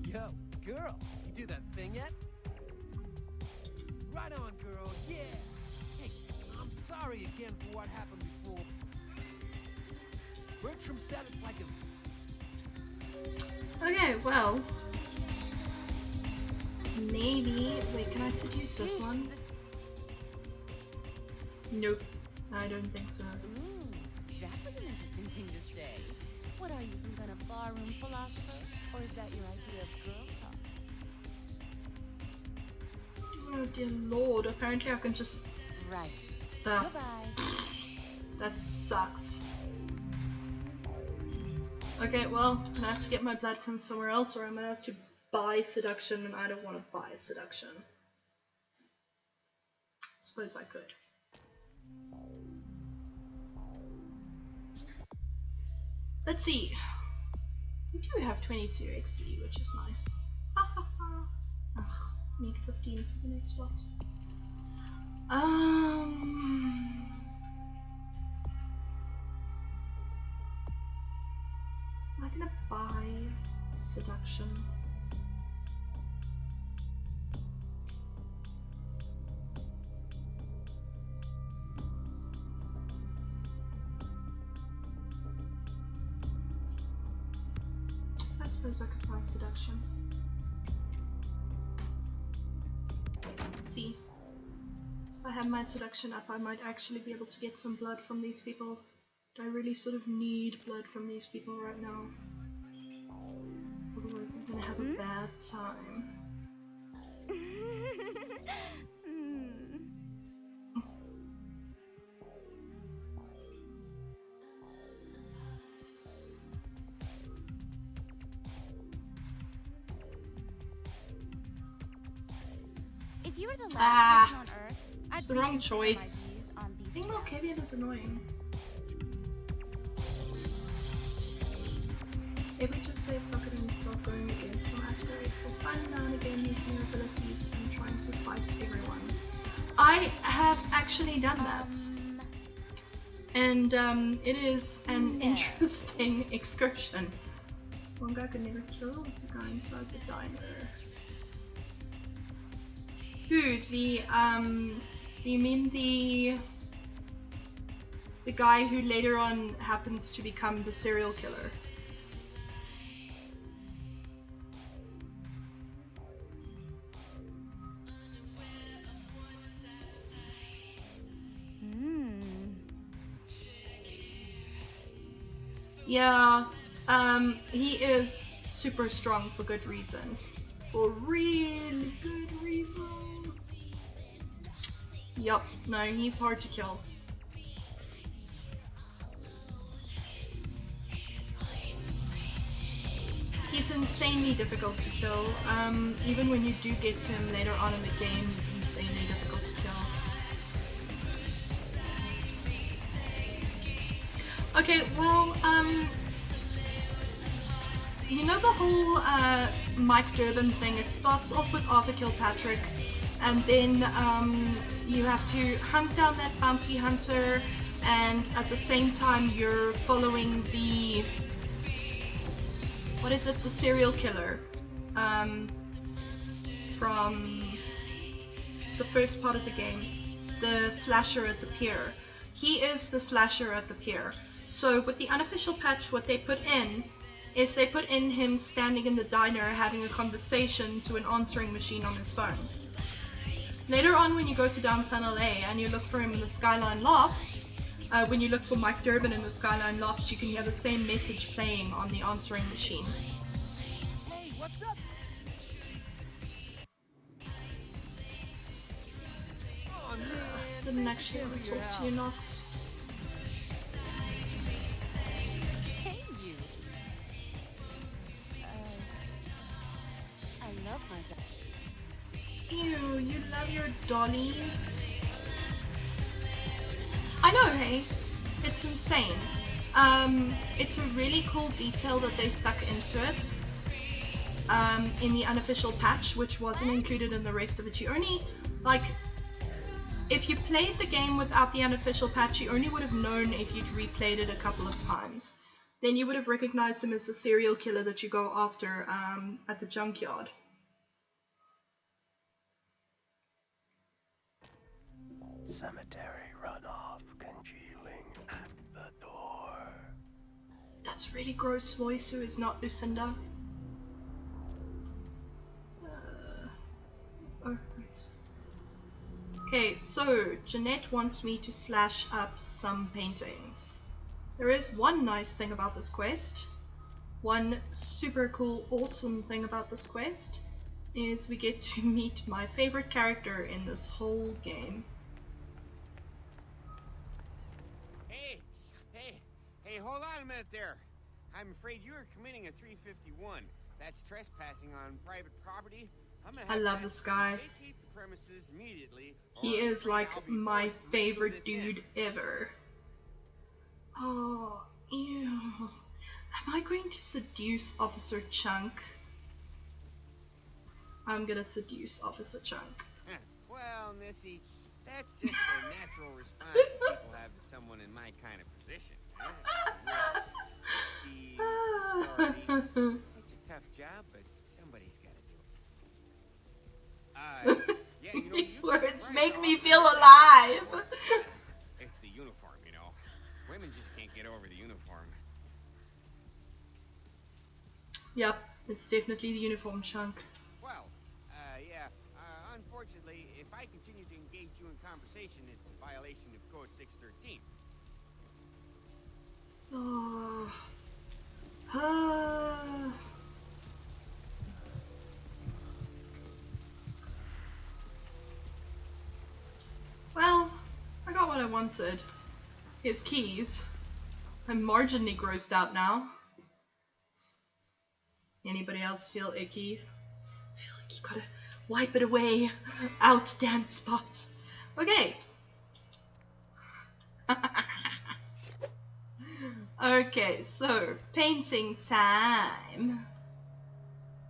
Yo, girl, you do that thing yet? Right on, girl, yeah! Hey, I'm sorry again for what happened before. Bertram said it's like a... Okay, well... Maybe... Wait, can I seduce this one? Nope. I don't think so. Ooh, that was an interesting thing to say. What are you, some kind of barroom philosopher? Or is that your idea of girl talk? Oh dear lord, apparently I can just... Right. Goodbye. That sucks. Okay, well, I'm gonna have to get my blood from somewhere else, or I'm gonna have to buy seduction, and I don't want to buy seduction. Suppose I could. Let's see. We do have 22 XP, which is nice. Ha ha ha. Ugh, need 15 for the next lot. Am I gonna buy seduction? I suppose I could buy seduction. Let's see. If I have my seduction up, I might actually be able to get some blood from these people. I really sort of need blood from these people right now. Otherwise I'm gonna have a bad time. If you were the last person on Earth, it's I'd the wrong reconsider my choice. views on these Female challenges. Kevian is annoying. Maybe just say fuck it and start going against the masquerade for fun now and again, using your abilities and trying to fight everyone. I have actually done that. And it is an interesting excursion. One guy could never kill was the guy inside the diner. Who? The do you mean the guy who later on happens to become the serial killer? Yeah, he is super strong for good reason. For really good reason. Yup, no, he's hard to kill. He's insanely difficult to kill. Even when you do get to him later on in the game, he's insanely difficult to kill. Okay, well, you know the whole Mike Durbin thing? It starts off with Arthur Kilpatrick, and then you have to hunt down that bounty hunter, and at the same time you're following the... what is it? The serial killer from the first part of the game. The slasher at the pier. He is the slasher at the pier. So with the unofficial patch, what they put in is they put in him standing in the diner having a conversation to an answering machine on his phone. Later on, when you go to downtown LA and you look for him in the Skyline Lofts, when you look for Mike Durbin in the Skyline Lofts, you can hear the same message playing on the answering machine. Hey, what's up? actually want to talk to you, Nox. Hey, you. I love my dog. Ew, you love your dollies. I know, hey? It's insane. It's a really cool detail that they stuck into it. In the unofficial patch, which wasn't included in the rest of it. You only, like, if you played the game without the unofficial patch, you only would have known if you'd replayed it a couple of times. Then you would have recognized him as the serial killer that you go after at the junkyard. Cemetery runoff congealing at the door. That's really gross voice, who is not Lucinda. Alright. Okay, so Jeanette wants me to slash up some paintings. There is one nice thing about this quest. One super cool, awesome thing about this quest is we get to meet my favorite character in this whole game. Hey, hold on a minute there. I'm afraid you are committing a 351. That's trespassing on private property. I love this guy. Vacate the premises immediately. He is like my favorite dude ever. Oh, ew. Am I going to seduce Officer Chunk? I'm gonna seduce Officer Chunk. Well, Missy, that's just a natural response people have to someone in my kind of position. It's a tough job, but somebody's got to do it. Yeah, you know, These words make me feel alive. It's a uniform, you know. Women just can't get over the uniform. Yep, it's definitely the uniform, Chunk. Well, yeah. Unfortunately, if I continue to engage you in conversation, it's a violation of Code 613. Oh. Well, I got what I wanted. His keys. I'm marginally grossed out now. Anybody else feel icky? I feel like you gotta wipe it away. Out, damn spot. Okay. Okay, so painting time.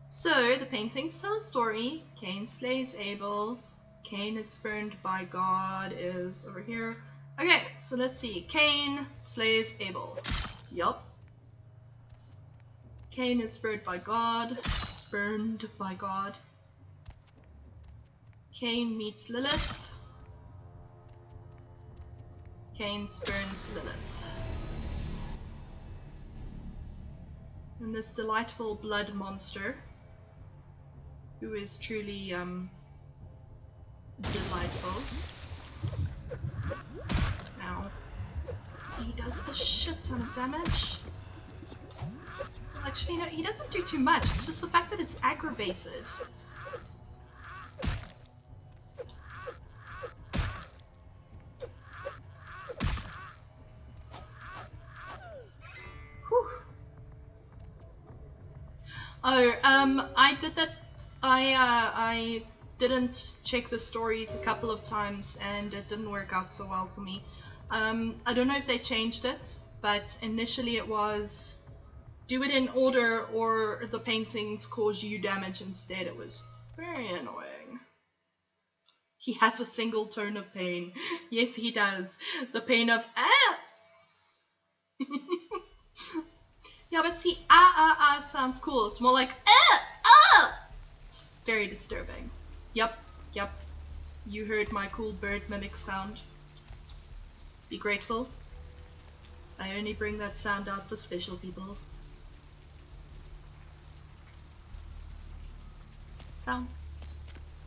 So the paintings tell a story. Cain slays Abel. Cain is spurned by God is over here. Okay, so let's see. Cain slays Abel. Yup. Cain is spurned by God. Spurned by God. Cain meets Lilith. Cain spurns Lilith. And this delightful blood monster, who is truly delightful. Ow. He does a shit ton of damage. Actually, no, he doesn't do too much. It's just the fact that it's aggravated. Whew. Oh, I did that. I didn't check the stories a couple of times, and it didn't work out so well for me. I don't know if they changed it, but initially it was do it in order or the paintings cause you damage instead. It was very annoying. He has a single tone of pain. Yes, he does. The pain of ah. Yeah, but see, sounds cool. It's more like It's very disturbing. Yep. You heard my cool bird mimic sound. Be grateful. I only bring that sound out for special people. Bounce.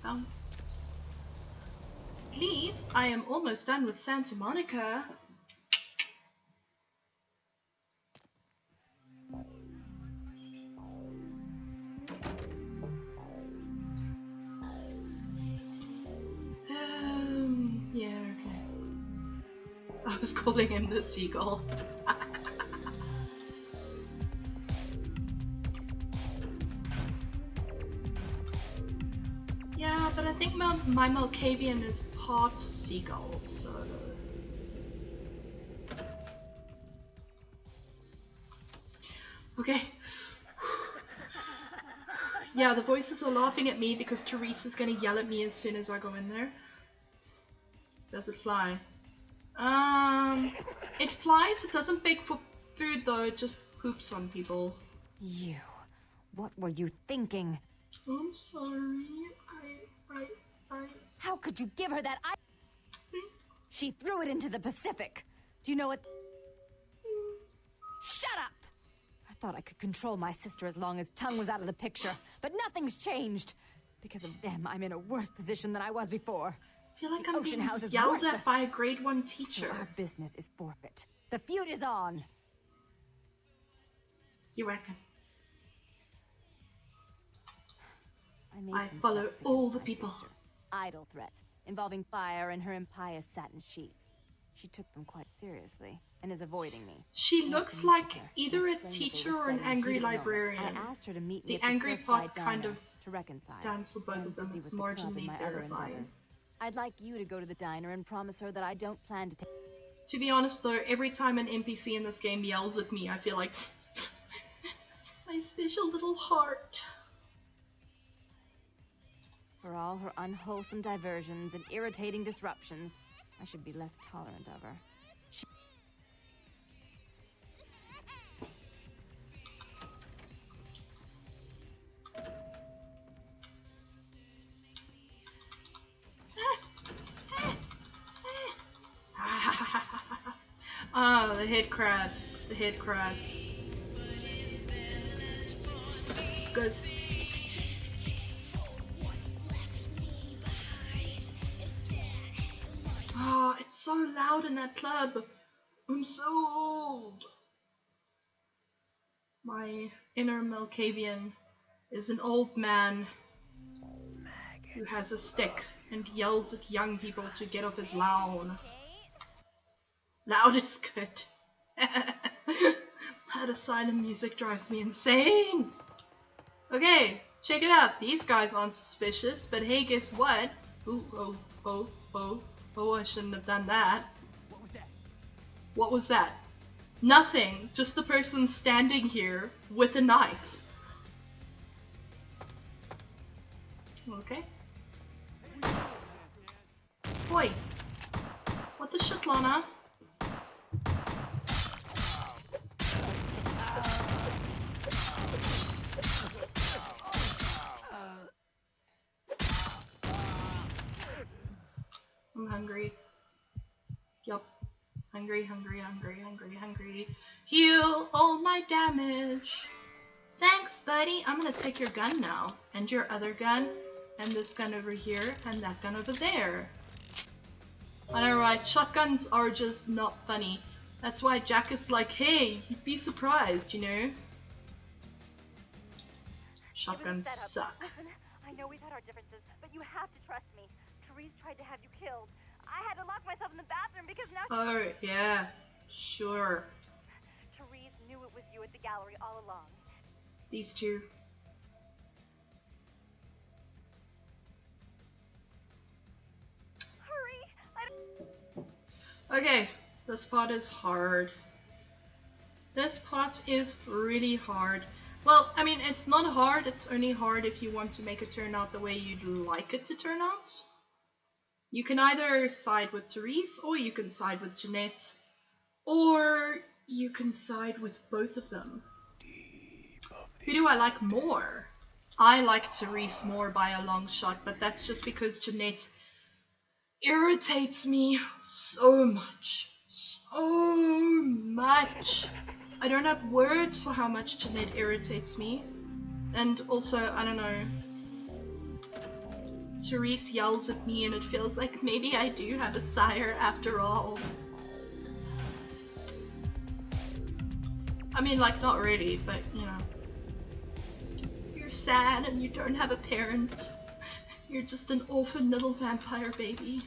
Bounce. At least I am almost done with Santa Monica. Yeah, okay. was calling him the seagull. Yeah, but I think my Malkavian is part seagull, so... Okay. Yeah, the voices are laughing at me because Therese is gonna yell at me as soon as I go in there. Does it fly? It flies, it doesn't beg for food though, it just poops on people. You. What were you thinking? I'm sorry, I... How could you give her that? She threw it into the Pacific. Do you know what? Shut up! I thought I could control my sister as long as Tongue was out of the picture, but nothing's changed. Because of them, I'm in a worse position than I was before. I feel like the I'm Ocean being House is yelled worthless. at by a grade 1 teacher. So our business is forfeit. The feud is on. You reckon? I follow all the people. Sister. Idle threats involving fire and her impious satin sheets. She took them quite seriously and is avoiding me. She looks like either a teacher or an angry librarian. I asked her to meet me the at angry the part Surfside kind Diner of to reconcile. stands for both of them. Busy It's with the club and marginally my other terrifying. endeavors. I'd like you to go to the diner and promise her that I don't plan to take. To be honest though, every time an NPC in this game yells at me, I feel like my special little heart. For all her unwholesome diversions and irritating disruptions, I should be less tolerant of her. Ah, the head crab. The head crab. Goes. Ah, it's so loud in that club. I'm so old. My inner Malkavian is an old man who has a stick and yells at young people to get off his lawn. Loud is good. That asylum music drives me insane. Okay, check it out. These guys aren't suspicious, but hey, guess what? Ooh, oh, I shouldn't have done that. What was that? What was that? Nothing. Just the person standing here with a knife. Okay. Boy. What the shit, Lana? I'm hungry. Yup. Hungry. Heal all my damage. Thanks, buddy. I'm gonna take your gun now. And your other gun. And this gun over here. And that gun over there. I know, right? Shotguns are just not funny. That's why Jack is like, hey, you'd be surprised, you know? Shotguns suck. Listen, I know we've had our differences, but you have to trust me. Therese tried to have you killed. I had to lock myself in the bathroom because now Oh, yeah. Sure. Therese knew it was you at the gallery all along. These two. Hurry! Okay, this part is hard. This part is really hard. Well, I mean, it's not hard, it's only hard if you want to make it turn out the way you'd like it to turn out. You can either side with Therese, or you can side with Jeanette, or you can side with both of them. Who do I like more? I like Therese more by a long shot, but that's just because Jeanette irritates me so much. So much. I don't have words for how much Jeanette irritates me. And also, I don't know, Therese yells at me and it feels like maybe I do have a sire after all. I mean, like, not really, but, you know. If you're sad and you don't have a parent, you're just an orphan little vampire baby.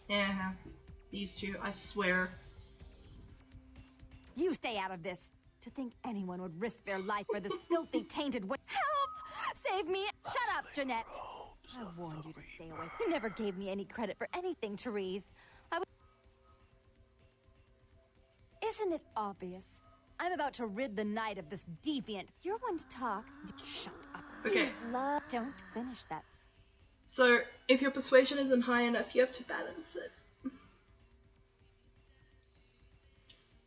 Yeah. These two, I swear. You stay out of this. To think anyone would risk their life for this filthy, tainted way. Help! Save me! Shut up, Jeanette! I warned you to stay away. You never gave me any credit for anything, Therese. Isn't it obvious? I'm about to rid the night of this deviant. You're one to talk. Shut up. Okay. Don't finish that. So, if your persuasion isn't high enough, you have to balance it.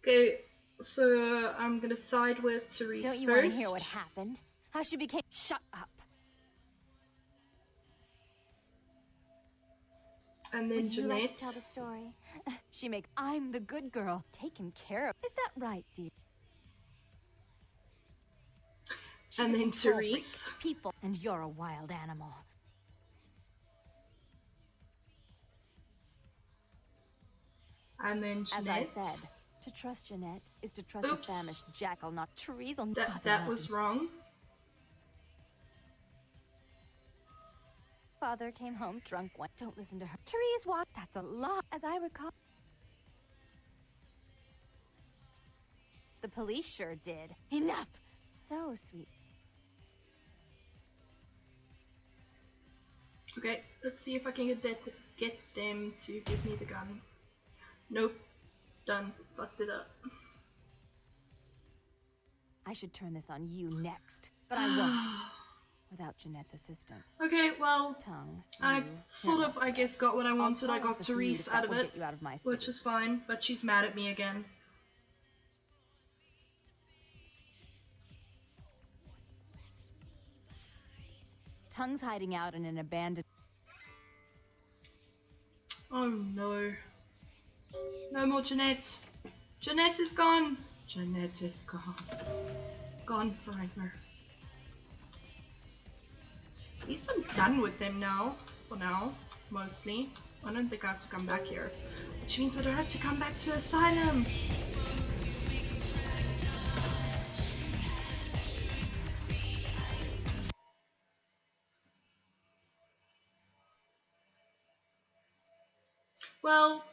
Okay, so I'm gonna side with Therese first. Don't you want to hear what happened? How she became... Shut up. And then Would Jeanette. you like to tell the story? She makes... I'm the good girl, taken care of. Is that right, dear? She's And a then control Therese. freak. People, and you're a wild animal. And then Jeanette. As I said, to trust Jeanette is to trust Oops. a famished jackal, not Therese. That was wrong. Father came home drunk one. Don't listen to her. Therese walked. That's a lot, as I recall. The police sure did. Enough. So sweet. Okay, let's see if I can get them to give me the gun. Nope. Done. Fucked it up. I should turn this on you next, but I won't. Without Jeanette's assistance. Okay, well, Tongue, I you, sort of, I guess, got what I wanted. I got the feud Therese if that out of will it, get you out of my which city. is fine, but she's mad at me again. Tongue's hiding out in an abandoned... Oh no. No more Jeanette. Jeanette is gone. Jeanette is gone. Gone forever. At least I'm done with them now. For now. Mostly. I don't think I have to come back here. Which means I don't have to come back to Asylum. Well,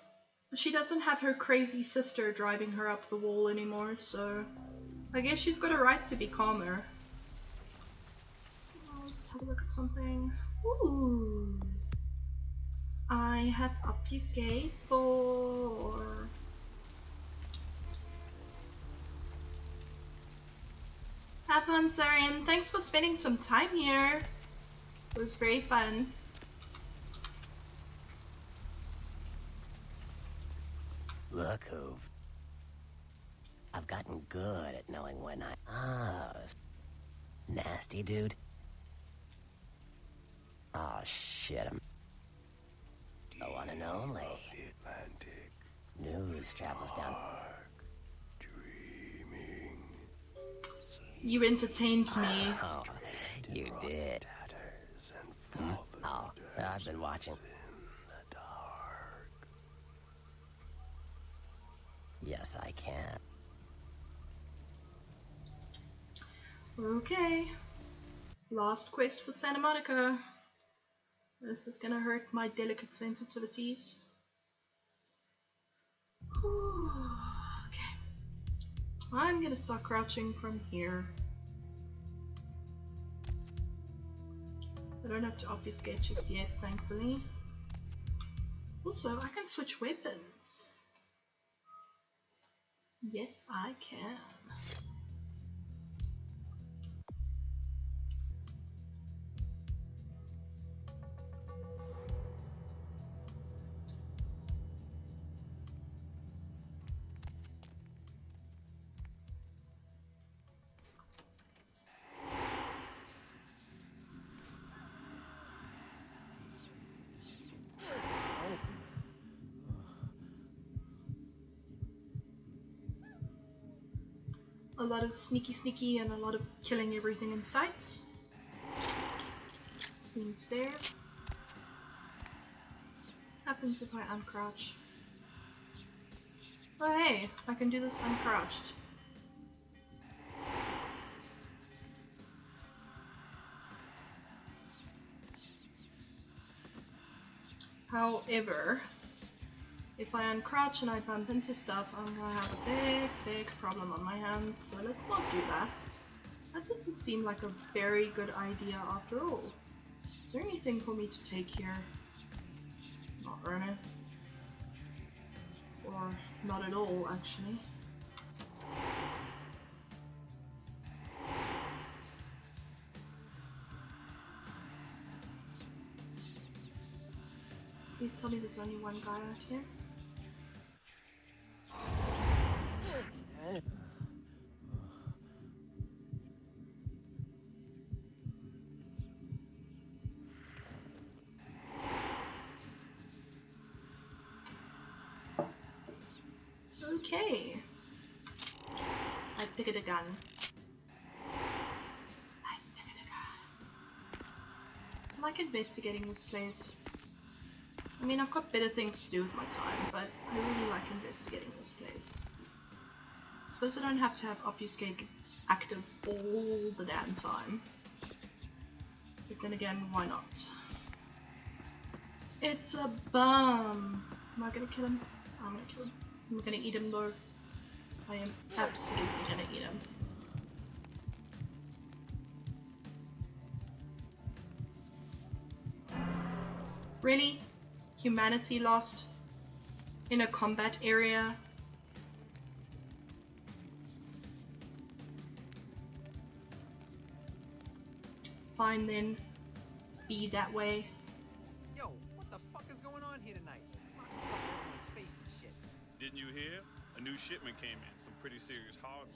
she doesn't have her crazy sister driving her up the wall anymore, so I guess she's got a right to be calmer. Let's have a look at something. Ooh. I have obfuscate for... Have fun, Sarian. Thanks for spending some time here. It was very fun. Look who've... I've gotten good at knowing when I... Oh, nasty dude. Oh, shit, I'm... The one and only. The Atlantic. News travels down... Dreaming. You entertained me. Oh, you did. Oh, I've been watching. Yes, I can. Okay. Last quest for Santa Monica. This is gonna hurt my delicate sensitivities. Whew. Okay. I'm gonna start crouching from here. I don't have to obfuscate just yet, thankfully. Also, I can switch weapons. Yes, I can. A lot of sneaky and a lot of killing everything in sight. Seems fair. Happens if I uncrouch. Oh hey, I can do this uncrouched. However, If I uncrouch and I bump into stuff, I'm gonna have a big, big problem on my hands, so let's not do that. That doesn't seem like a very good idea after all. Is there anything for me to take here? Not really. Or not at all, actually. Please tell me there's only one guy out here. Okay. I think it a gun. I like investigating this place. I mean, I've got better things to do with my time, but I really like investigating this place. I suppose I don't have to have obfuscate active all the damn time. But then again, why not? It's a bum! Am I gonna kill him? I'm gonna kill him. I'm gonna eat him though. I am absolutely gonna eat him. Really? Humanity lost in a combat area? Fine then. Be that way. Yo, what the fuck is going on here tonight? Everyone's face and shit. Didn't you hear? A new shipment came in, some pretty serious hardware.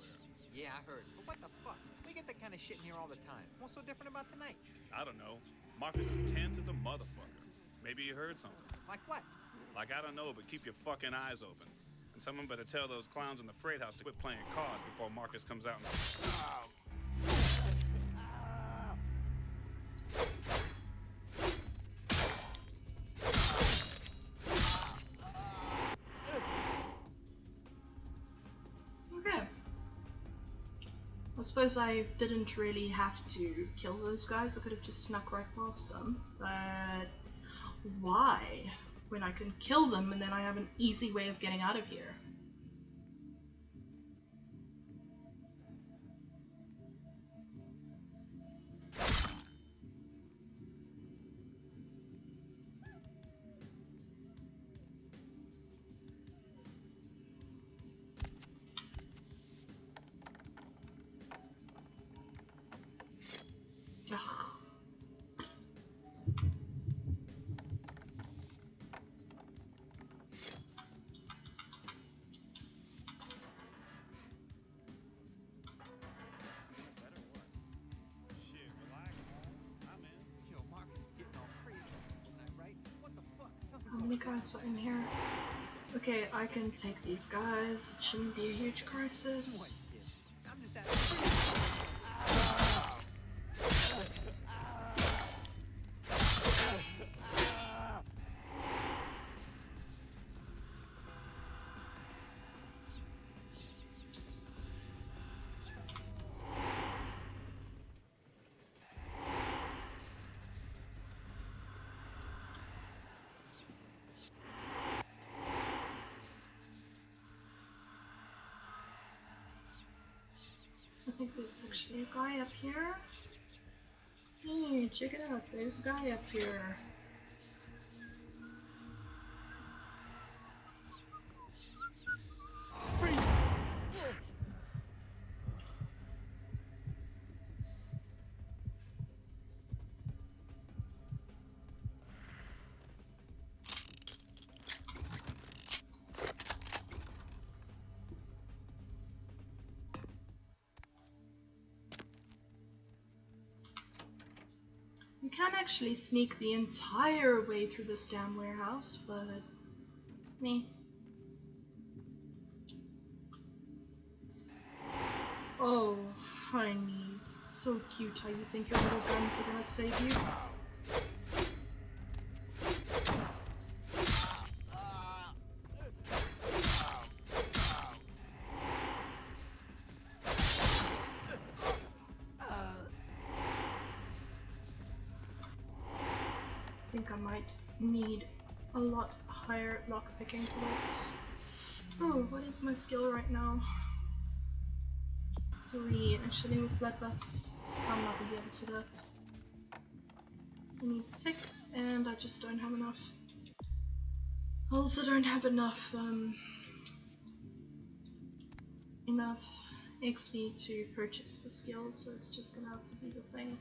Yeah, I heard. But what the fuck? We get that kind of shit in here all the time. What's so different about tonight? I don't know. Marcus is tense as a motherfucker. Maybe you heard something. Like what? Like, I don't know, but keep your fucking eyes open. And someone better tell those clowns in the freight house to quit playing cards before Marcus comes out and... Okay. I suppose I didn't really have to kill those guys. I could have just snuck right past them. But why? When I can kill them and then I have an easy way of getting out of here. Ugh. Yo, Marcus is getting all crazy. Right? What the fuck? Something How many guys are in here? Okay, I can take these guys. It shouldn't be a huge crisis. I'm just that. I think there's actually a guy up here. Hey, check it out. There's a guy up here. You can actually sneak the entire way through this damn warehouse, but me. Oh, honeys, it's so cute how you think your little guns are gonna save you. I think I might need a lot higher lockpicking for this. Oh, what is my skill right now? 3. Actually, with Bloodbath, I'm not gonna be able to do that. I need 6, and I just don't have enough. I also don't have enough XP to purchase the skills, so it's just gonna have to be the thing.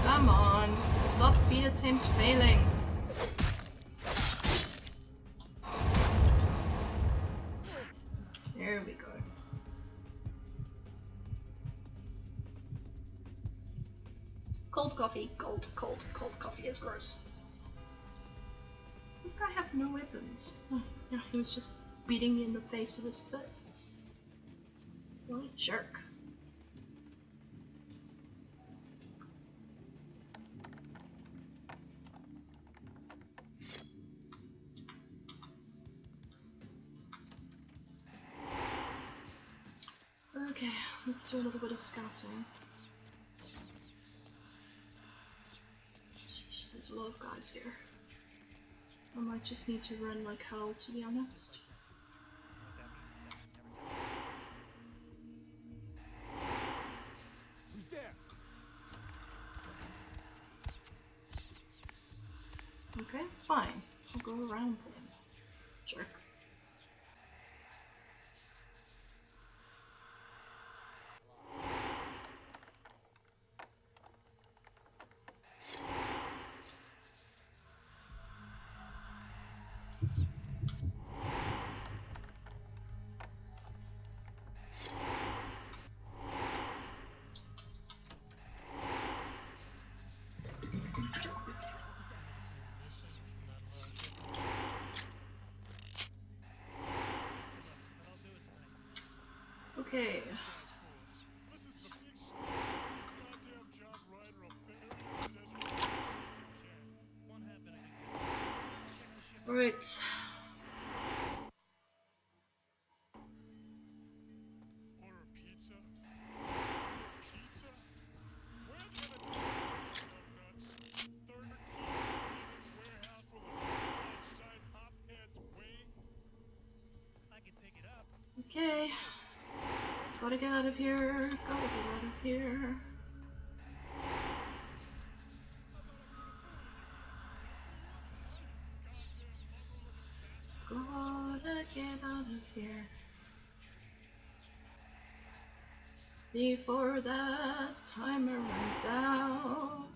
Come on, stop feed attempt failing. There we go. Cold coffee, cold coffee is gross. This guy have no weapons. Oh, yeah, he was just beating me in the face with his fists. What a jerk. Okay, let's do a little bit of scouting. Jeez, there's a lot of guys here. I might just need to run like hell, to be honest. Who's there? Okay, fine. I'll go around then. Jerk. Okay. Alright. Order pizza? Okay. Gotta get out of here. Gotta get out of here. Gotta get out of here. Before that timer runs out.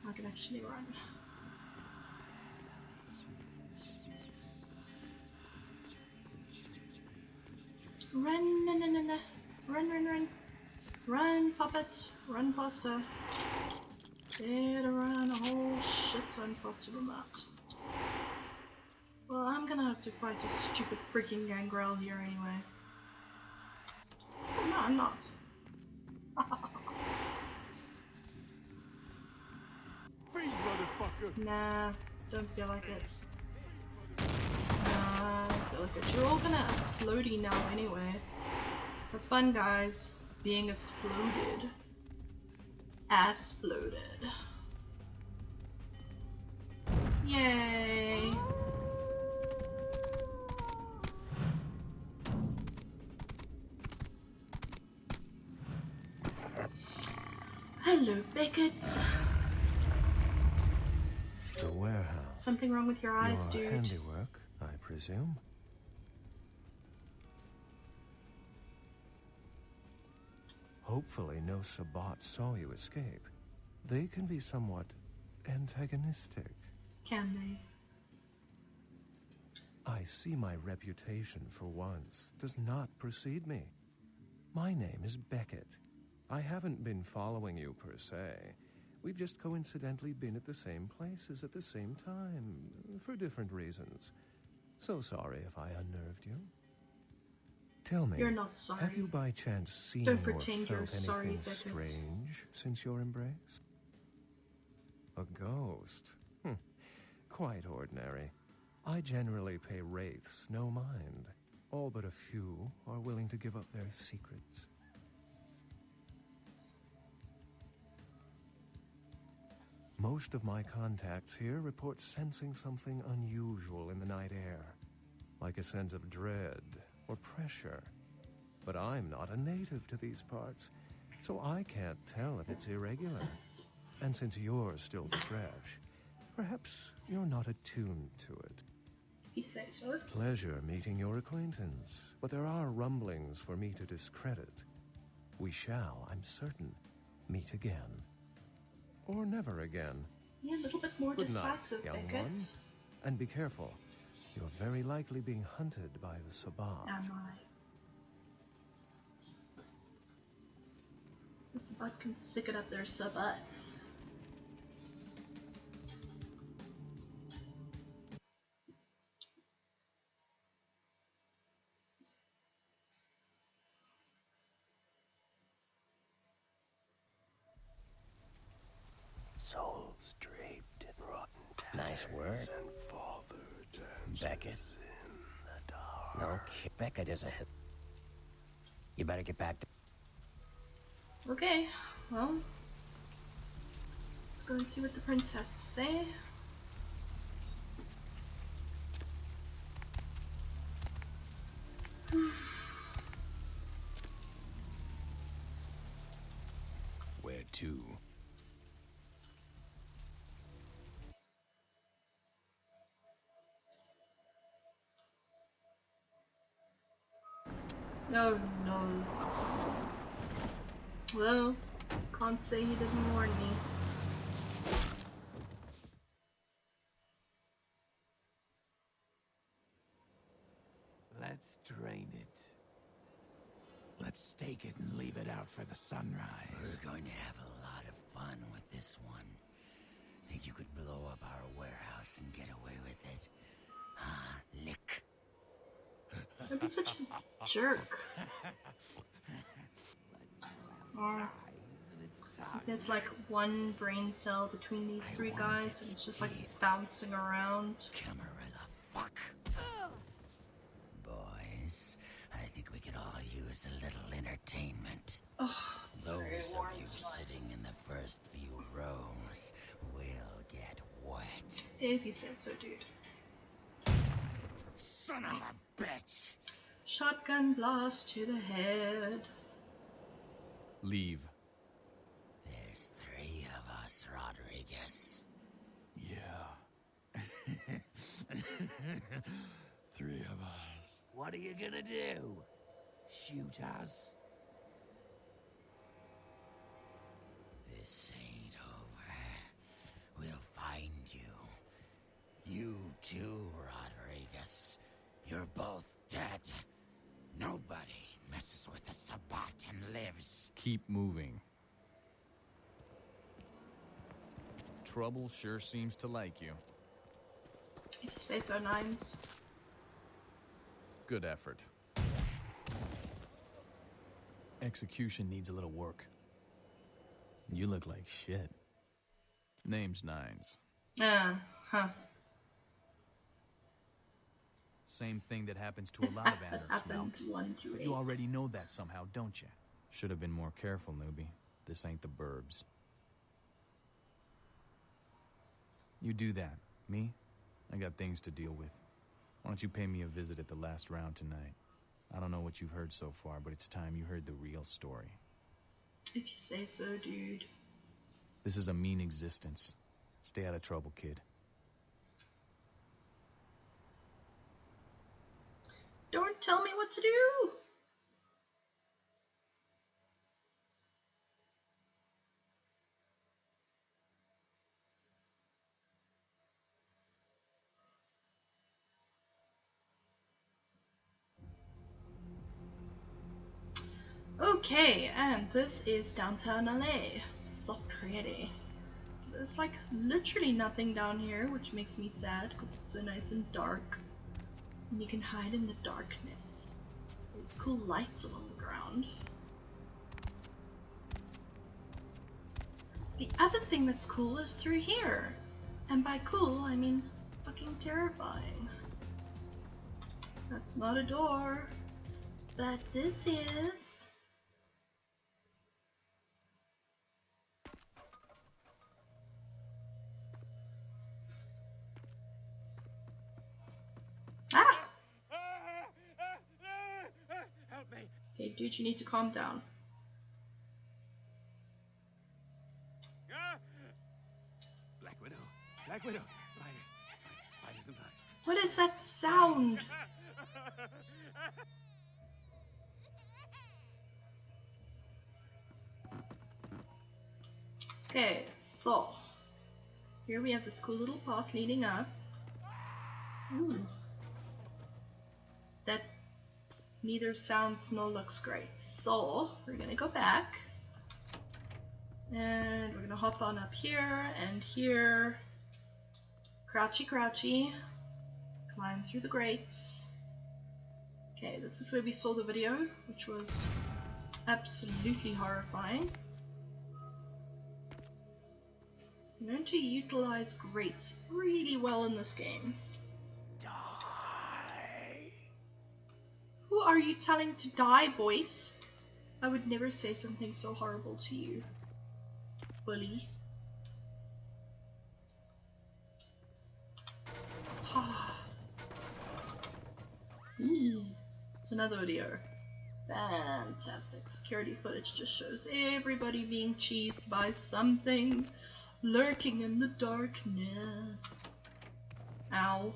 I can actually run. Run, no, no, no, no. Run, run, run. Run, puppet. Run faster. Better run a whole shit ton faster than that. Well, I'm gonna have to fight a stupid freaking gangrel here anyway. Oh, no, I'm not. Freeze, motherfucker! Nah, don't feel like it. Nah, don't feel like it. You're all gonna explodey now anyway. Have fun, guys. Being exploded. Exploded. Yay! Hello, Beckett. The warehouse. Something wrong with your eyes, Your dude. handiwork, I presume. Hopefully no Sabbat saw you escape. They can be somewhat antagonistic. Can they? I see my reputation for once does not precede me. My name is Beckett. I haven't been following you per se. We've just coincidentally been at the same places at the same time, for different reasons. So sorry if I unnerved you. Tell me, You're not sorry. have you by chance seen Don't or pretend you're felt sorry, anything Beckett. strange since your embrace? A ghost? Quite ordinary. I generally pay wraiths no mind. All but a few are willing to give up their secrets. Most of my contacts here report sensing something unusual in the night air, like a sense of dread or pressure. But I'm not a native to these parts, so I can't tell if it's irregular. And since you're still fresh, perhaps you're not attuned to it. You say so? Pleasure meeting your acquaintance, but there are rumblings for me to discredit. We shall, I'm certain, meet again. Or never again. Yeah, a little bit more Good decisive, night, young Beckett. one. And be careful. You're very likely being hunted by the Sabbat. Am I? The Sabbat can stick it up their Sabbats. Souls draped in rotten nice word. And father Beckett. In the dark. No, Beckett is a hit. You better get back to... Okay, well, let's go and see what the prince has to say. Where to? No, no. Well, can't say he didn't warn me. Let's drain it. Let's stake it and leave it out for the sunrise. We're going to have a lot of fun with this one. Think you could blow up our warehouse and get away with it? Huh, lick? Don't be such a jerk. There's like one brain cell between these three guys, and it's just like bouncing around. Camarilla, fuck. Boys, I think we could all use a little entertainment. Those of you sitting in the first few rows will get wet. If you say so, dude. Son of a bitch! Shotgun blast to the head. Leave. There's 3 of us, Rodriguez. Yeah. 3 of us. What are you gonna do? Shoot us? This ain't over. We'll find you. You too, Rodriguez. You're both dead. Nobody messes with the Sabbat and lives. Keep moving. Trouble sure seems to like you. If you say so, Nines. Good effort. Execution needs a little work. You look like shit. Name's Nines. Huh. Same thing that happens to a lot of anarchs, Malk. Happened 1 to 8. But you already know that somehow, don't you? Should have been more careful, newbie. This ain't the burbs. You do that. Me? I got things to deal with. Why don't you pay me a visit at the last round tonight? I don't know what you've heard so far, but it's time you heard the real story. If you say so, dude. This is a mean existence. Stay out of trouble, kid. Don't tell me what to do! Okay, and this is downtown LA. So pretty. There's like literally nothing down here, which makes me sad because it's so nice and dark. And you can hide in the darkness. There's cool lights along the ground. The other thing that's cool is through here. And by cool, I mean fucking terrifying. That's not a door, but this is. Ah! Help me. Okay, dude, you need to calm down. Black Widow. Black Widow. Spiders. Spiders and flies. What is that sound? Okay, so here we have this cool little path leading up. Ooh. That neither sounds nor looks great. So we're gonna go back and we're gonna hop on up here and here. Crouchy, crouchy. Climb through the grates. Okay, this is where we saw the video, which was absolutely horrifying. Learn to utilize grates really well in this game. Die. Who are you telling to die, boys? I would never say something so horrible to you, bully. It's another video. Fantastic. Security footage just shows everybody being cheesed by something lurking in the darkness. Ow.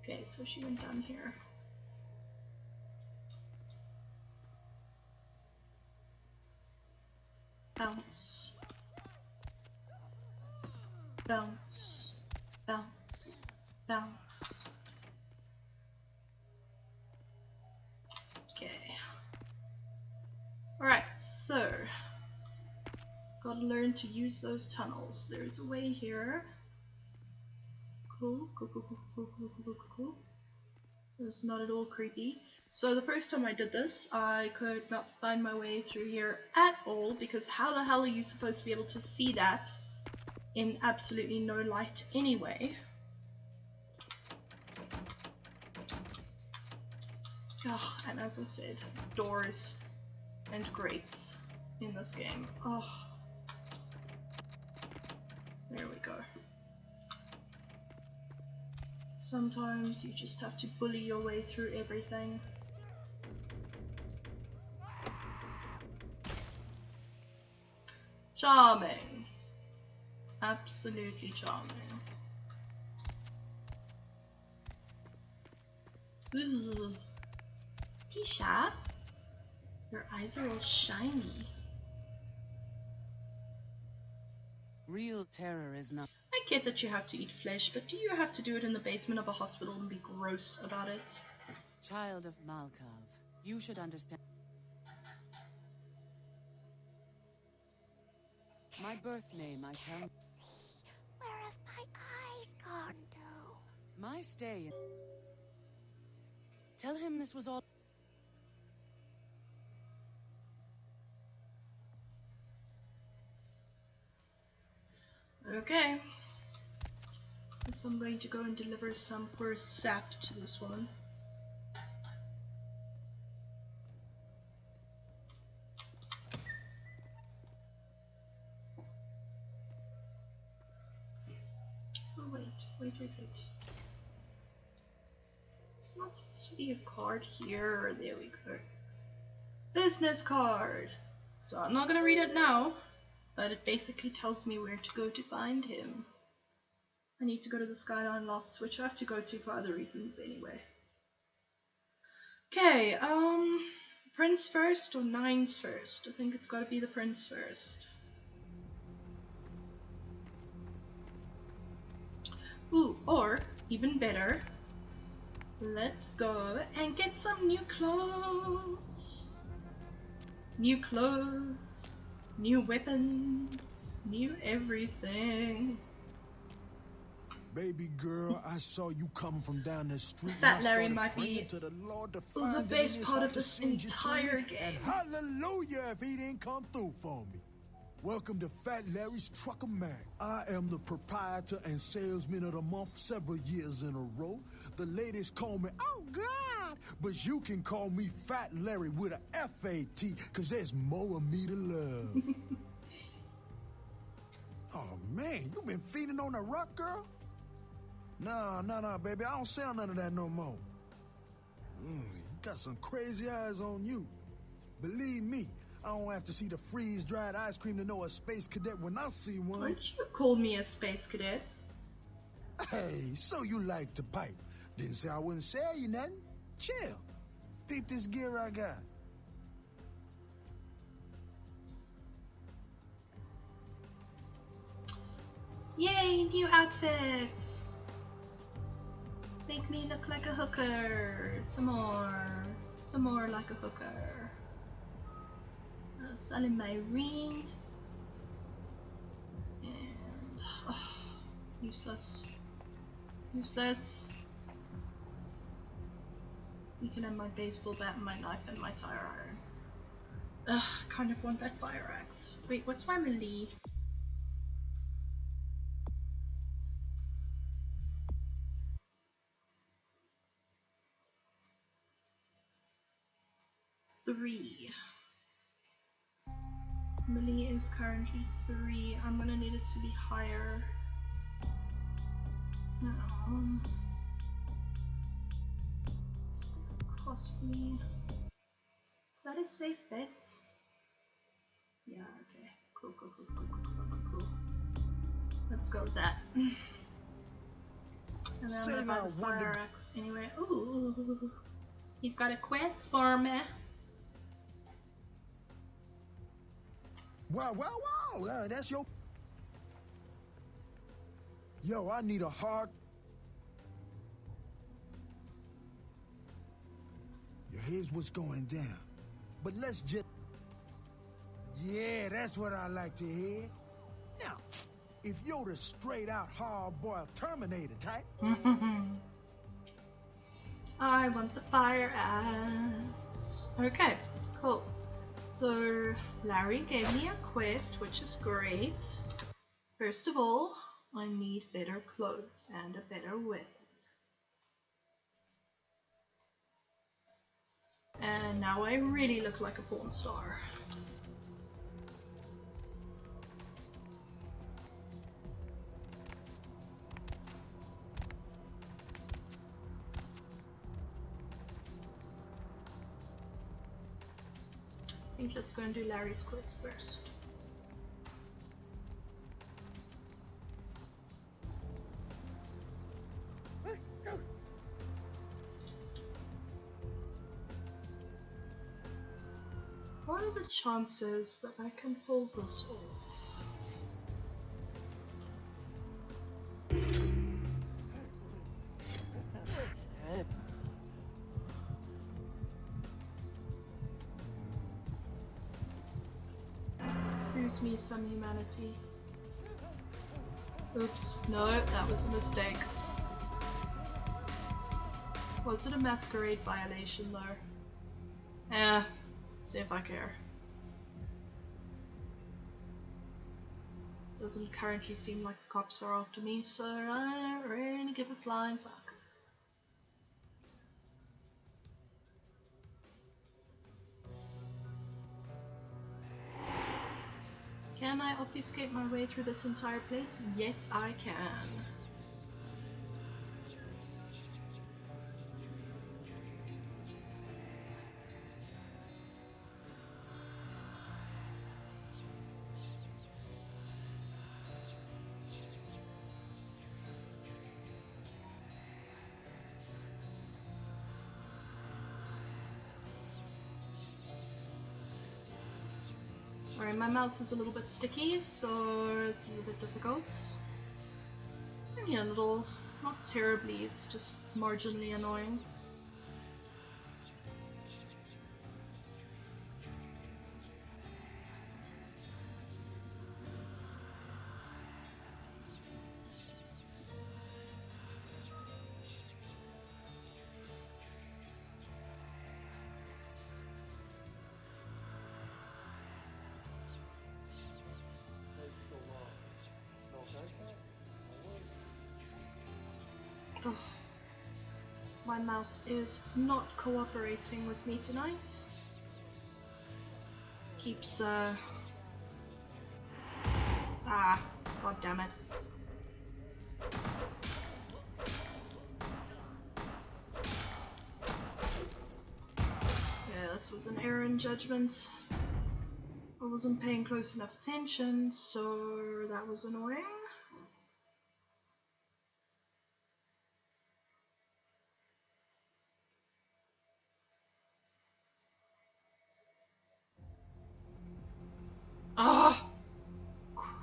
Okay, so she went down here. Bounce. Bounce. Bounce. Bounce. Okay. Alright, so gotta learn to use those tunnels. There's a way here. Cool, cool, cool, cool, cool, cool, cool, cool, cool. It was not at all creepy. So the first time I did this, I could not find my way through here at all, because how the hell are you supposed to be able to see that in absolutely no light anyway? Oh, and as I said, doors and grates in this game. Oh, there we go. Sometimes you just have to bully your way through everything. Charming. Absolutely charming. Ooh. Tisha, your eyes are all shiny. Real terror is not. I get that you have to eat flesh, but do you have to do it in the basement of a hospital and be gross about it? Child of Malkov, you should understand. My birth name, I tell. Where have my eyes gone to? My stay. Tell him this was all. Okay. Guess I'm going to go and deliver some poor sap to this woman. Oh wait. It's not supposed to be a card here. There we go. Business card. So I'm not gonna read it now, but it basically tells me where to go to find him. I need to go to the Skyline Lofts, which I have to go to for other reasons anyway. Okay, Prince first or Nines first? I think it's gotta be the Prince first. Ooh, or, even better, let's go and get some new clothes. New clothes, new weapons, new everything. Baby girl, I saw you coming from down the street. Fat and I Larry started might praying be to the Lord to the find it in best his part heart of to this send you to entire me. game. And hallelujah if he didn't come through for me. Welcome to Fat Larry's Trucker Mag. I am the proprietor and salesman of the month several years in a row. The ladies call me, oh God, but you can call me Fat Larry with a F-A-T, cause there's more of me to love. Oh man, you been feeding on the rock, girl? No, baby, I don't sell none of that no more. You got some crazy eyes on you. Believe me, I don't have to see the freeze-dried ice cream to know a space cadet when I see one. Don't you call me a space cadet? Hey, so you like to pipe. Didn't say I wouldn't sell you nothing. Chill. Peep this gear I got. Yay, new outfits! Make me look like a hooker. Some more like a hooker. Selling my ring. And useless. You can have my baseball bat, my knife, and my tire iron. Ugh, kind of want that fire axe. Wait, what's my melee? Three. Melee is currently 3. I'm gonna need it to be higher. It's gonna cost me. Is that a safe bet? Yeah, okay. Cool. Let's go with that. And then I'm gonna buy the fire axe anyway. Ooh, he's got a quest for me. Wow, that's your... Yo, I need a hard... Here's what's going down. But let's just... Yeah, that's what I like to hear. Now, if you're the straight-out hard-boiled Terminator type... I want the fire axe. Okay, cool. So, Larry gave me a quest, which is great. First of all, I need better clothes and a better weapon. And now I really look like a porn star. I think let's go and do Larry's quest first. What are the chances that I can pull this off? Lose me some humanity. Oops, no, that was a mistake. Was it a masquerade violation though? See if I care. Doesn't currently seem like the cops are after me, so I don't really give a flying fuck. Can I obfuscate my way through this entire place? Yes, I can. Alright, my mouse is a little bit sticky, so this is a bit difficult. Only a little, not terribly, it's just marginally annoying. My mouse is not cooperating with me tonight. Keeps, ah, god damn it. Yeah, this was an error in judgment. I wasn't paying close enough attention, so that was annoying. Ah! Crap.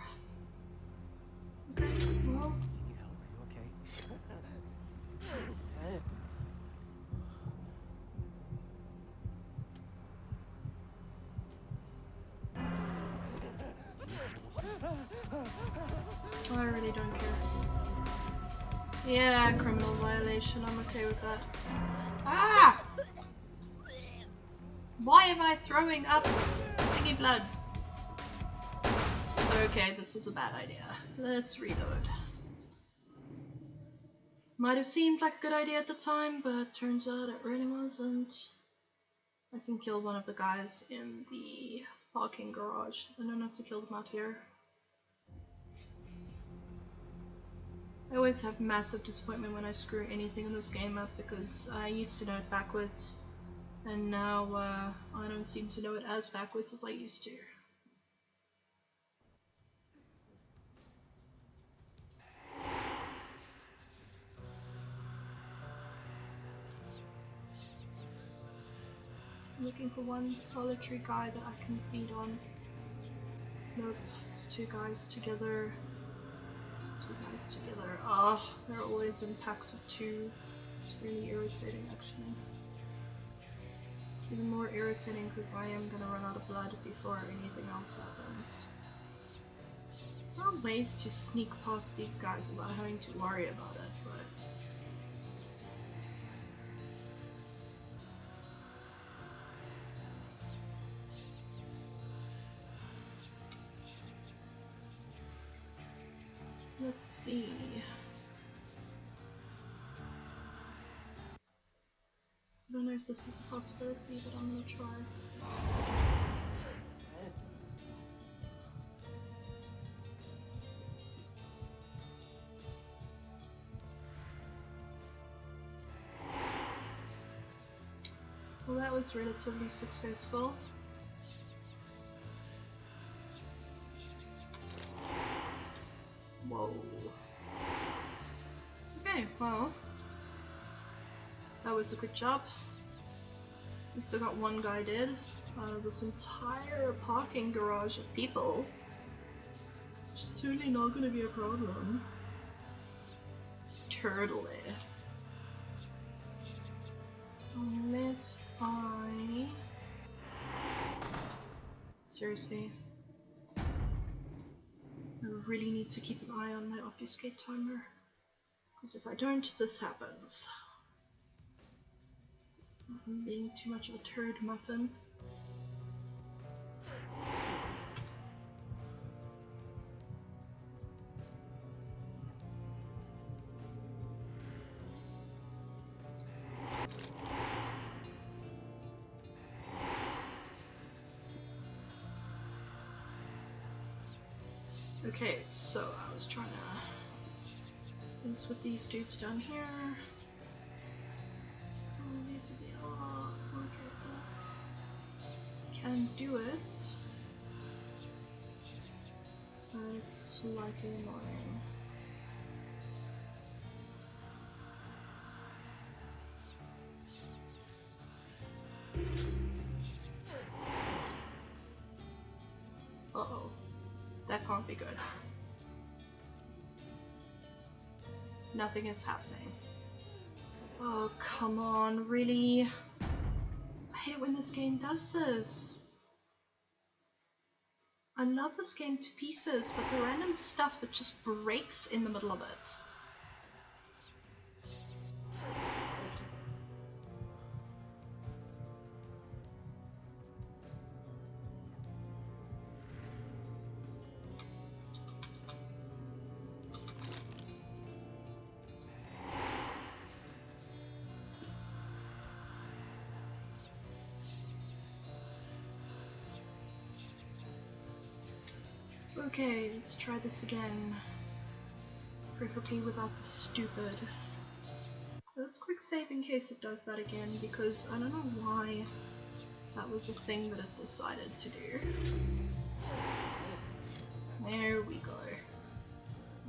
Okay, well. Need help? Are you okay? I really don't care. Yeah, criminal violation, I'm okay with that. Ah! Why am I throwing up thingy blood? Okay, this was a bad idea. Let's reload. Might have seemed like a good idea at the time, but turns out it really wasn't. I can kill one of the guys in the parking garage. I don't have to kill them out here. I always have massive disappointment when I screw anything in this game up because I used to know it backwards, and now I don't seem to know it as backwards as I used to. I'm looking for one solitary guy that I can feed on. Nope, it's two guys together. Two guys together. Oh, they're always in packs of two. It's really irritating, actually. It's even more irritating because I am gonna run out of blood before anything else happens. There are ways to sneak past these guys without having to worry about it, but... Let's see... I don't know if this is a possibility, but I'm gonna try. Well, that was relatively successful. Whoa. Okay, well, that was a good job. We still got one guy dead out of this entire parking garage of people. It's totally not gonna be a problem. Totally. Unless I... Seriously. I really need to keep an eye on my obfuscate timer. Because if I don't, this happens. I'm being too much of a turd muffin. Okay, so I was trying to mess with these dudes down here. I need to be a lot more careful. Can do it, but it's slightly annoying. Uh-oh. That can't be good. Nothing is happening. Oh, come on, really? I hate it when this game does this. I love this game to pieces, but the random stuff that just breaks in the middle of it. Okay, let's try this again. Preferably without the stupid. Let's quick save in case it does that again, because I don't know why that was a thing that it decided to do. There we go.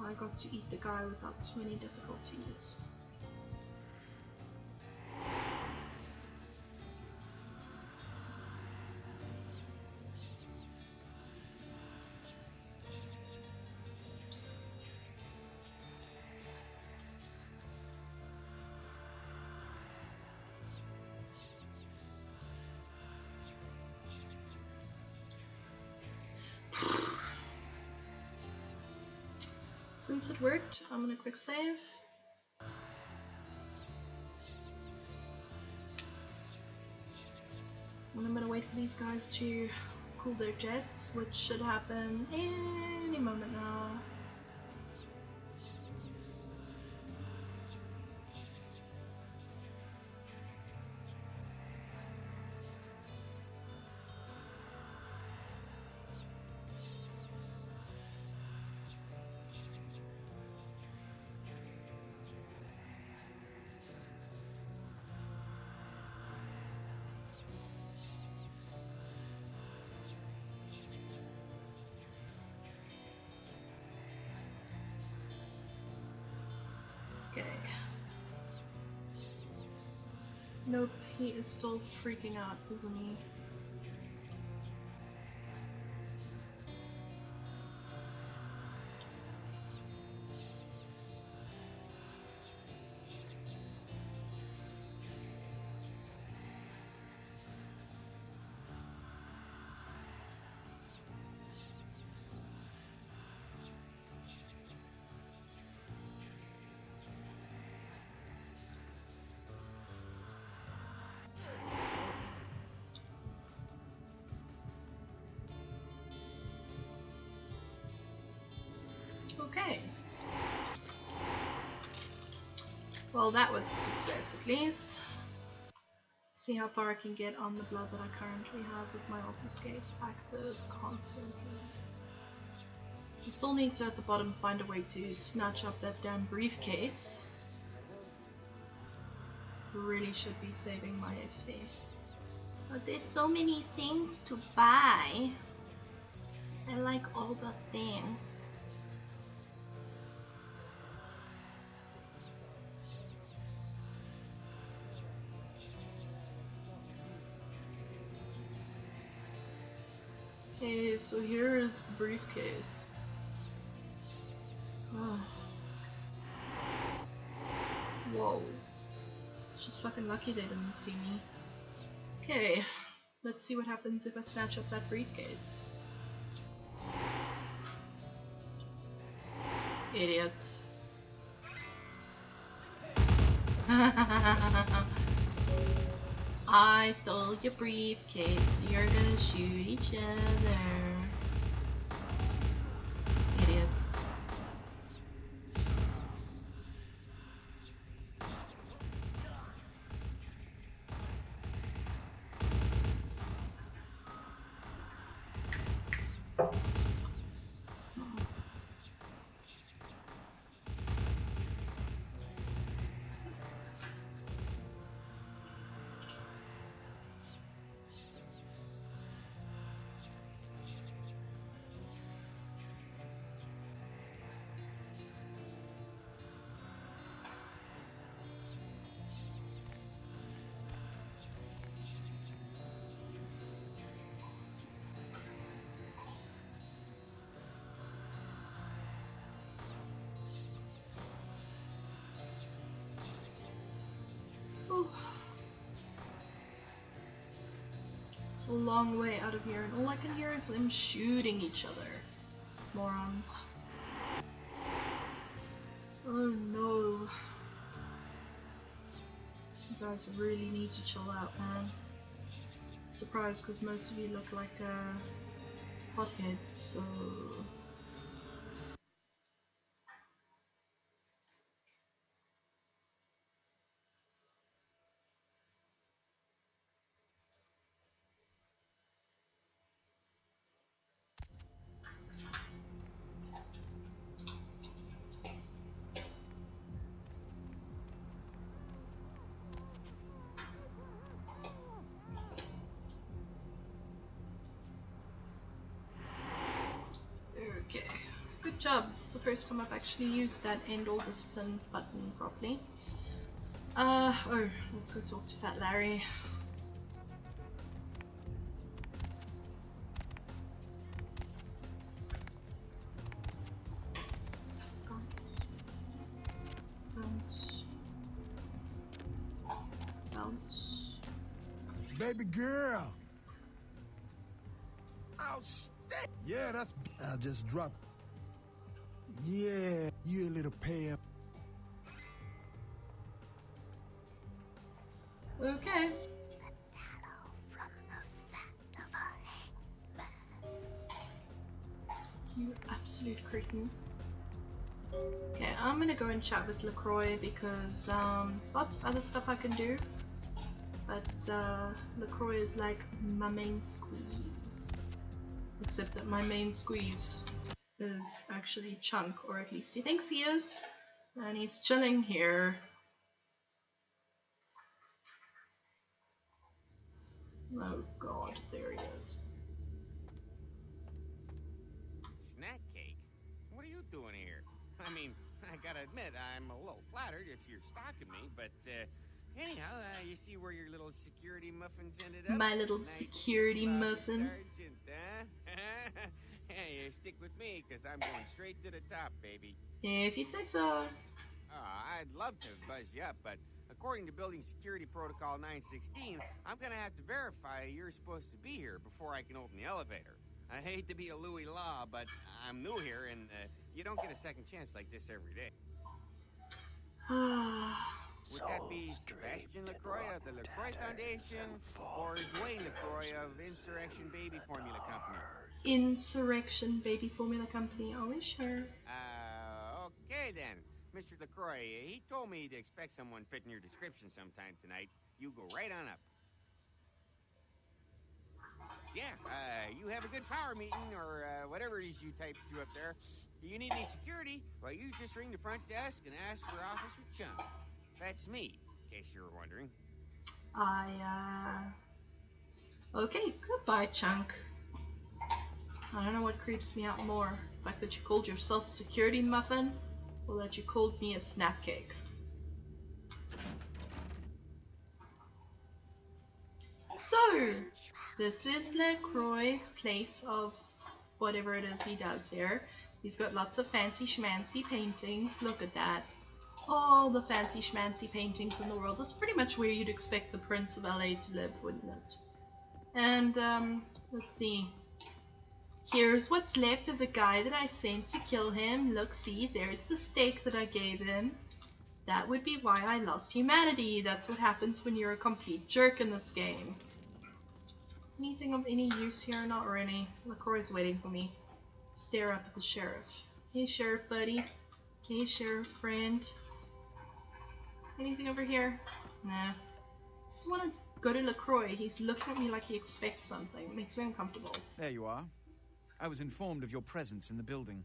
I got to eat the guy without too many difficulties. Since it worked, I'm gonna quick save. And I'm gonna wait for these guys to cool their jets, which should happen any moment now. Okay. Nope, he is still freaking out, isn't he? Okay. Well, that was a success at least. See how far I can get on the blood that I currently have with my obfuscate active constantly. I still need to at the bottom find a way to snatch up that damn briefcase. Really should be saving my XP. But there's so many things to buy. I like all the things. Okay, so here is the briefcase. Whoa. It's just fucking lucky they didn't see me. Okay, let's see what happens if I snatch up that briefcase. Idiots. I stole your briefcase, you're gonna shoot each other. Idiots. It's a long way out of here, and all I can hear is them shooting each other. Morons. Oh no. You guys really need to chill out, man. Surprised because most of you look like hotheads, so... Good job. It's the first time I've actually used that end all discipline button properly. Oh, let's go talk to Fat Larry. Bounce. Bounce. Baby girl! Oh, stay! Yeah, that's... I just dropped... Yeah, you a little pale. Okay. You absolute cretin. Okay, I'm gonna go and chat with LaCroix because there's lots of other stuff I can do. But LaCroix is like my main squeeze. Except that my main squeeze is actually Chunk, or at least he thinks he is. And he's chilling here. Oh god, there he is. Snack cake? What are you doing here? I mean, I gotta admit, I'm a little flattered if you're stalking me, but anyhow, you see where your little security muffins ended up? My little Nice security muffin. Sergeant, huh? Hey, stick with me, because I'm going straight to the top, baby. If you say so. I'd love to buzz you up, but according to Building Security Protocol 916, I'm gonna have to verify you're supposed to be here before I can open the elevator. I hate to be a Louis Law, but I'm new here, and you don't get a second chance like this every day. Would that be Sebastian LaCroix of the LaCroix Foundation, or Dwayne LaCroix of Insurrection Baby Formula Company? Insurrection Baby Formula Company, are we sure? Okay then. Mr. LaCroix, he told me to expect someone fitting your description sometime tonight. You go right on up. Yeah, you have a good power meeting, or whatever it is you types do up there. You need any security? Well, you just ring the front desk and ask for Officer Chunk. That's me, in case you were wondering. Okay, goodbye, Chunk. I don't know what creeps me out more. The fact that you called yourself a security muffin, or that you called me a snap cake. So, this is LaCroix's place of whatever it is he does here. He's got lots of fancy schmancy paintings. Look at that. All the fancy schmancy paintings in the world. This is pretty much where you'd expect the Prince of LA to live, wouldn't it? And, let's see. Here's what's left of the guy that I sent to kill him. Look, see, there's the steak that I gave him. That would be why I lost humanity. That's what happens when you're a complete jerk in this game. Anything of any use here? Not really. LaCroix's waiting for me. Stare up at the sheriff. Hey, sheriff buddy. Hey, sheriff friend. Anything over here? Nah. Just want to go to LaCroix. He's looking at me like he expects something. It makes me uncomfortable. There you are. I was informed of your presence in the building.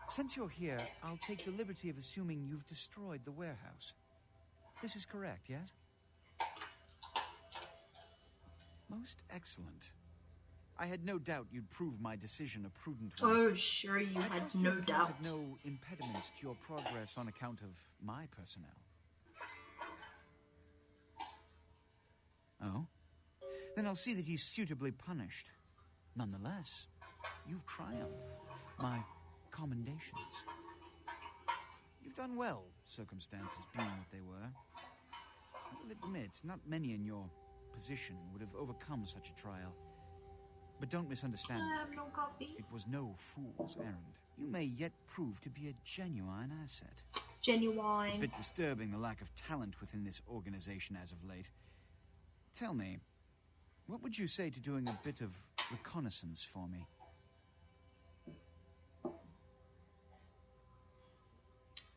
Since you're here, I'll take the liberty of assuming you've destroyed the warehouse. This is correct, yes? Most excellent. I had no doubt you'd prove my decision a prudent one. Oh, sure, you had no doubt. No impediments to your progress on account of my personnel. Oh? Then I'll see that he's suitably punished. Nonetheless, you've triumphed. My commendations. You've done well, circumstances being what they were. I will admit, not many in your position would have overcome such a trial. But don't misunderstand me. I have no coffee. It was no fool's errand. You may yet prove to be a genuine asset. Genuine. It's a bit disturbing, the lack of talent within this organization as of late. Tell me, what would you say to doing a bit of reconnaissance for me?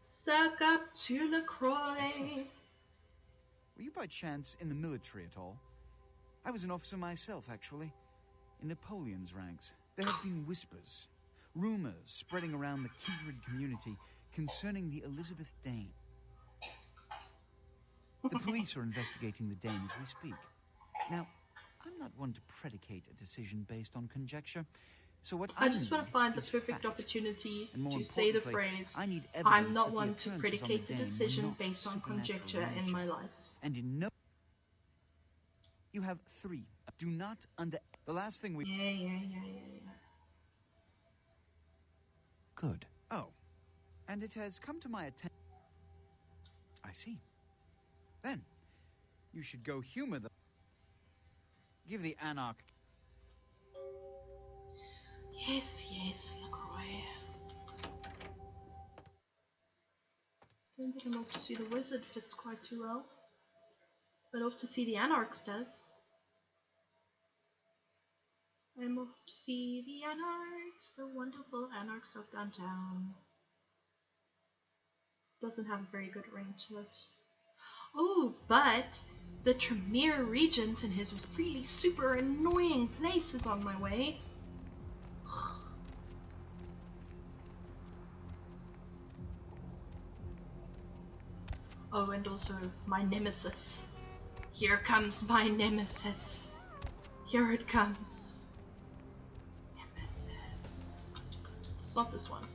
Suck up to LaCroix. Excellent. Were you by chance in the military at all? I was an officer myself, actually. In Napoleon's ranks. There have been whispers, rumors spreading around the Kedrid community concerning the Elizabeth Dane. The police are investigating the Dane as we speak. Now, I'm not one to predicate a decision based on conjecture, So what I just want to find the is perfect fact. opportunity And more to say the importantly, phrase, I need I'm evidence not that the one to occurrences on the predicate a dame were decision not based on supernatural conjecture in nature. my life. And in no... You have 3. Do not under... The last thing we... Yeah. Good. Oh. And it has come to my attention... I see. Then, you should go humor the... Give the Anarch... Yes, LaCroix. Don't think I'm off to see the wizard fits quite too well. But off to see the Anarchs does. I'm off to see the Anarchs, the wonderful Anarchs of downtown. Doesn't have a very good ring to it. Oh, but the Tremere Regent and his really super annoying place is on my way. Oh, and also my nemesis. Here comes my nemesis. Here it comes. Nemesis. It's not this one.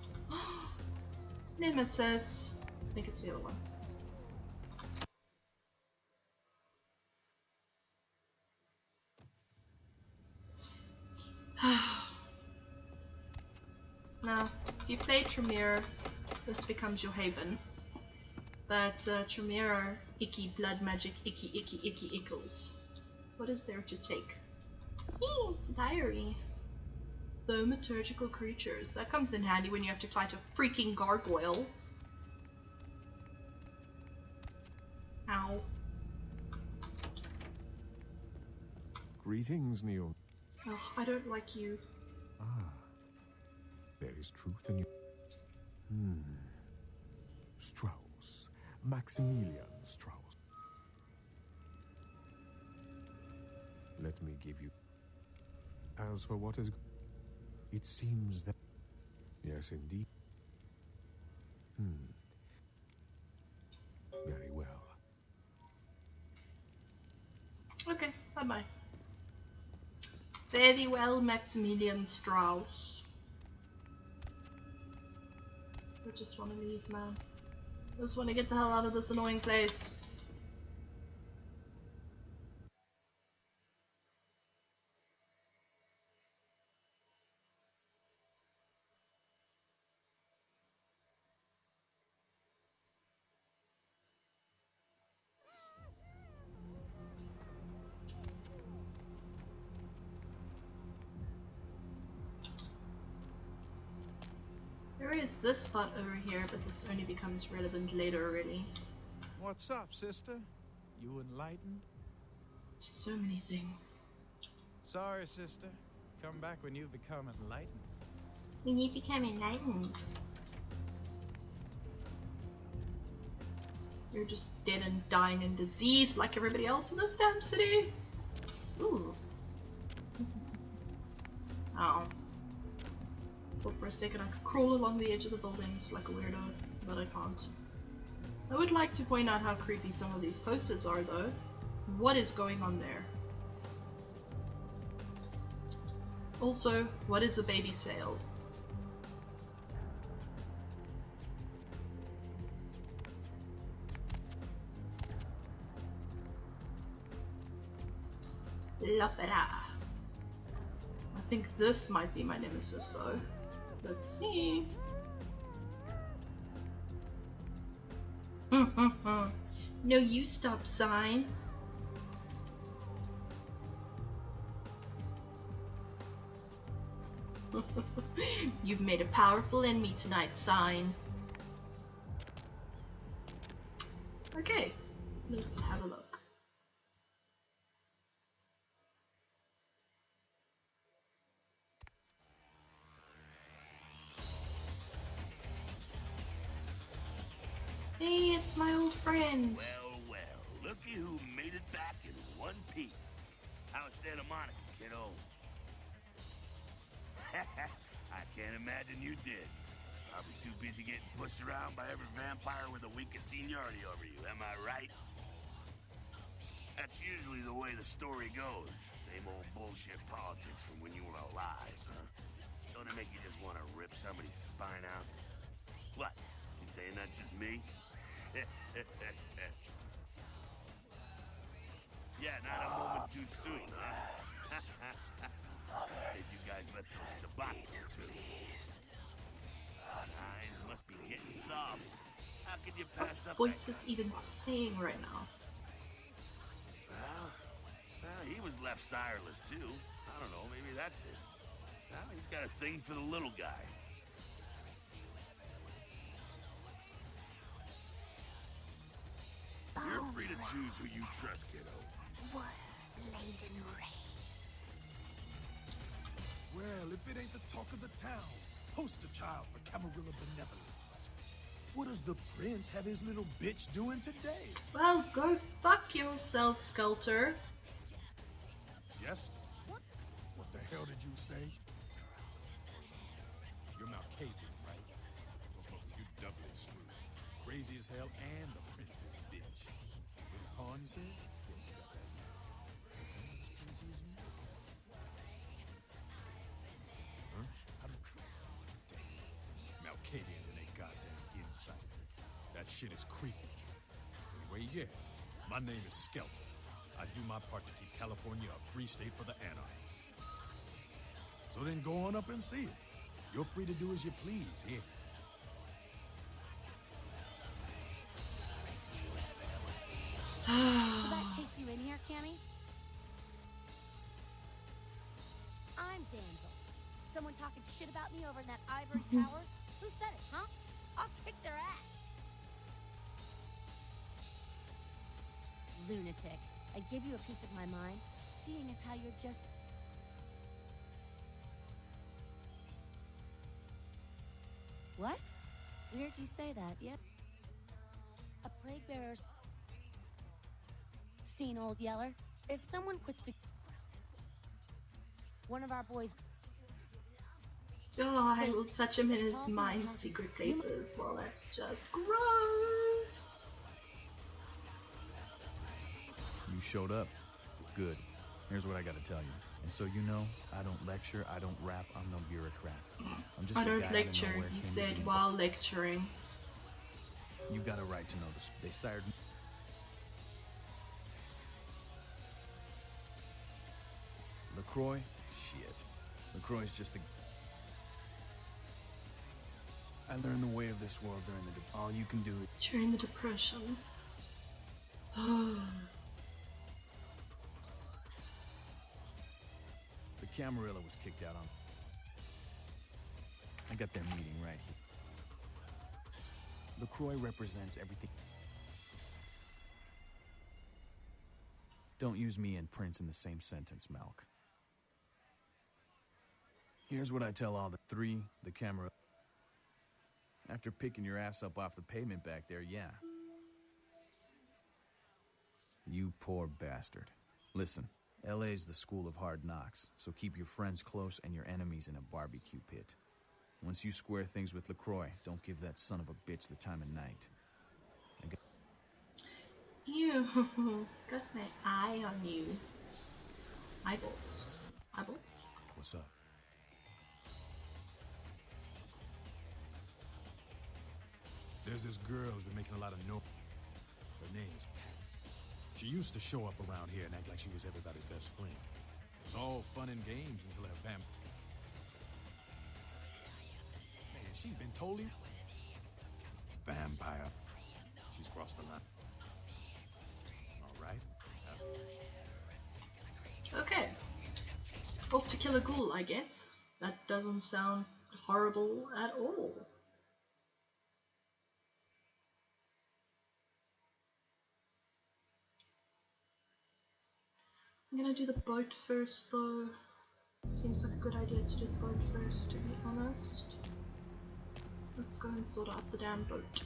Nemesis. I think it's the other one. Now, if you play Tremere, this becomes your haven. But Tremere are icky blood magic, icky ickles. What is there to take? It's a diary. Thaumaturgical creatures. That comes in handy when you have to fight a freaking gargoyle. Ow. Greetings, Neo. Oh, I don't like you. Ah, there is truth in you. Strauss. Maximilian Strauss. Let me give you... As for what is... It seems that... Yes, indeed. Very well. Okay, bye-bye. Fare thee well, Maximilian Strauss. I just want to leave, man. I just want to get the hell out of this annoying place. There is this spot over here, but this only becomes relevant later, really. What's up, sister? You enlightened? Just so many things. Sorry, sister. Come back when you've become enlightened. When you become enlightened. You're just dead and dying and diseased like everybody else in this damn city. Ooh. Oh. Thought for a second I could crawl along the edge of the buildings like a weirdo, but I can't. I would like to point out how creepy some of these posters are, though. What is going on there? Also, what is a baby sale? L'opera. I think this might be my nemesis, though. Let's see. No, you stop sign. You've made a powerful enemy tonight, sign. Okay, let's have a look. Hey, it's my old friend. Well, looky who made it back in one piece. How's Santa Monica, kiddo? I can't imagine you did. Probably too busy getting pushed around by every vampire with the weakest seniority over you, am I right? That's usually the way the story goes. Same old bullshit politics from when you were alive, huh? Don't it make you just want to rip somebody's spine out? What? You saying that's just me? Yeah, not a moment too soon, huh? You said you guys let those sabaki too. Eyes must be getting soft. How can you pass What up voice that is even saying right now? Well, he was left sireless too. I don't know, maybe that's it. Well, he's got a thing for the little guy. You're free to choose who you trust, kiddo. Laden rain. Well, if it ain't the talk of the town, poster child for Camarilla benevolence. What does the prince have his little bitch doing today? Well, go fuck yourself, Skelter. Jester? What the hell did you say? You're Malkavian, right? Oh, you're doubly screwed. Crazy as hell and the prince's bitch. Little pawn, you said? Yeah, you got that. As crazy as you? Huh? How do... Damn. Malkavians and they goddamn insight. That shit is creepy. Anyway, yeah. My name is Skelter. I do my part to keep California a free state for the anarchists. So then go on up and see it. You're free to do as you please here. So that chased you in here, Cammy? I'm Damsel. Someone talking shit about me over in that ivory tower? Who said it, huh? I'll kick their ass. Lunatic. I give you a piece of my mind, seeing as how you're just... What? Weird you say that, yep. A plague bearer's... Seen, old yeller? If someone puts to... One of our boys... Oh, I will touch him in his mind's secret places. Well, that's just gross. You showed up. Good. Here's what I gotta tell you. And so you know, I don't lecture, I don't rap, I'm no bureaucrat. I'm just I a guy don't out of lecture, nowhere he came to said be- while lecturing. You got a right to know this. They sired me. LaCroix? Shit. LaCroix's just the... I learned the way of this world during the... All you can do is... During the Depression. The Camarilla was kicked out on... I got their meeting right here. LaCroix represents everything... Don't use me and Prince in the same sentence, Malk. Here's what I tell all the three, the camera... After picking your ass up off the pavement back there, yeah. You poor bastard. Listen, LA's the school of hard knocks, so keep your friends close and your enemies in a barbecue pit. Once you square things with LaCroix, don't give that son of a bitch the time of night. You got my eye on you. Eyeballs. Eyeballs? What's up? There's this girl who's been making a lot of noise. Her name is Pat. She used to show up around here and act like she was everybody's best friend. It was all fun and games until her Man, she's been totally... Vampire. She's crossed the line. Alright. Okay. Off to kill a ghoul, I guess. That doesn't sound horrible at all. I'm gonna do the boat first though. Seems like a good idea to do the boat first, to be honest. Let's go and sort out the damn boat.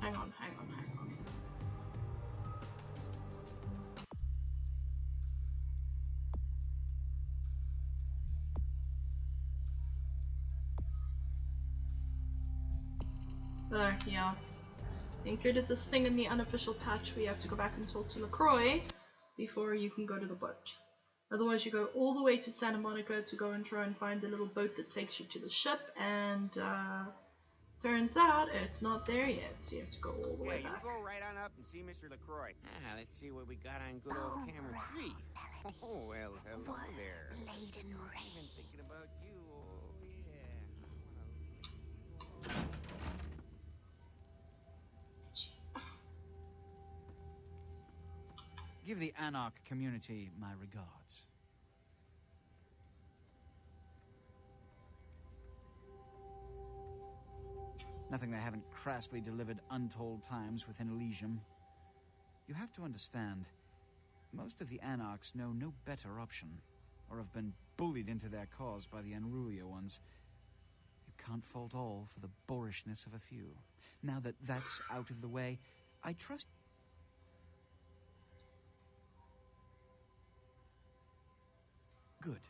hang on. Yeah. They included this thing in the unofficial patch where you have to go back and talk to LaCroix before you can go to the boat. Otherwise you go all the way to Santa Monica to go and try and find the little boat that takes you to the ship, and turns out it's not there yet, so you have to go all the way back. You go right on up and see Mr. LaCroix. Let's see what we got on good old camera 3. Oh, well, hello there. I've been thinking about you. Oh, yeah. Give the Anarch community my regards. Nothing they haven't crassly delivered untold times within Elysium. You have to understand, most of the Anarchs know no better option, or have been bullied into their cause by the unrulier ones. You can't fault all for the boorishness of a few. Now that that's out of the way, I trust... Good.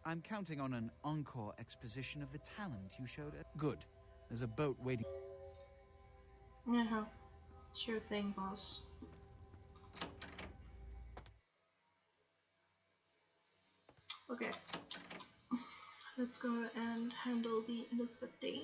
I'm counting on an encore exposition of the talent you showed at... Good. There's a boat waiting... Sure thing, boss. Okay. Let's go and handle the Elizabeth Day.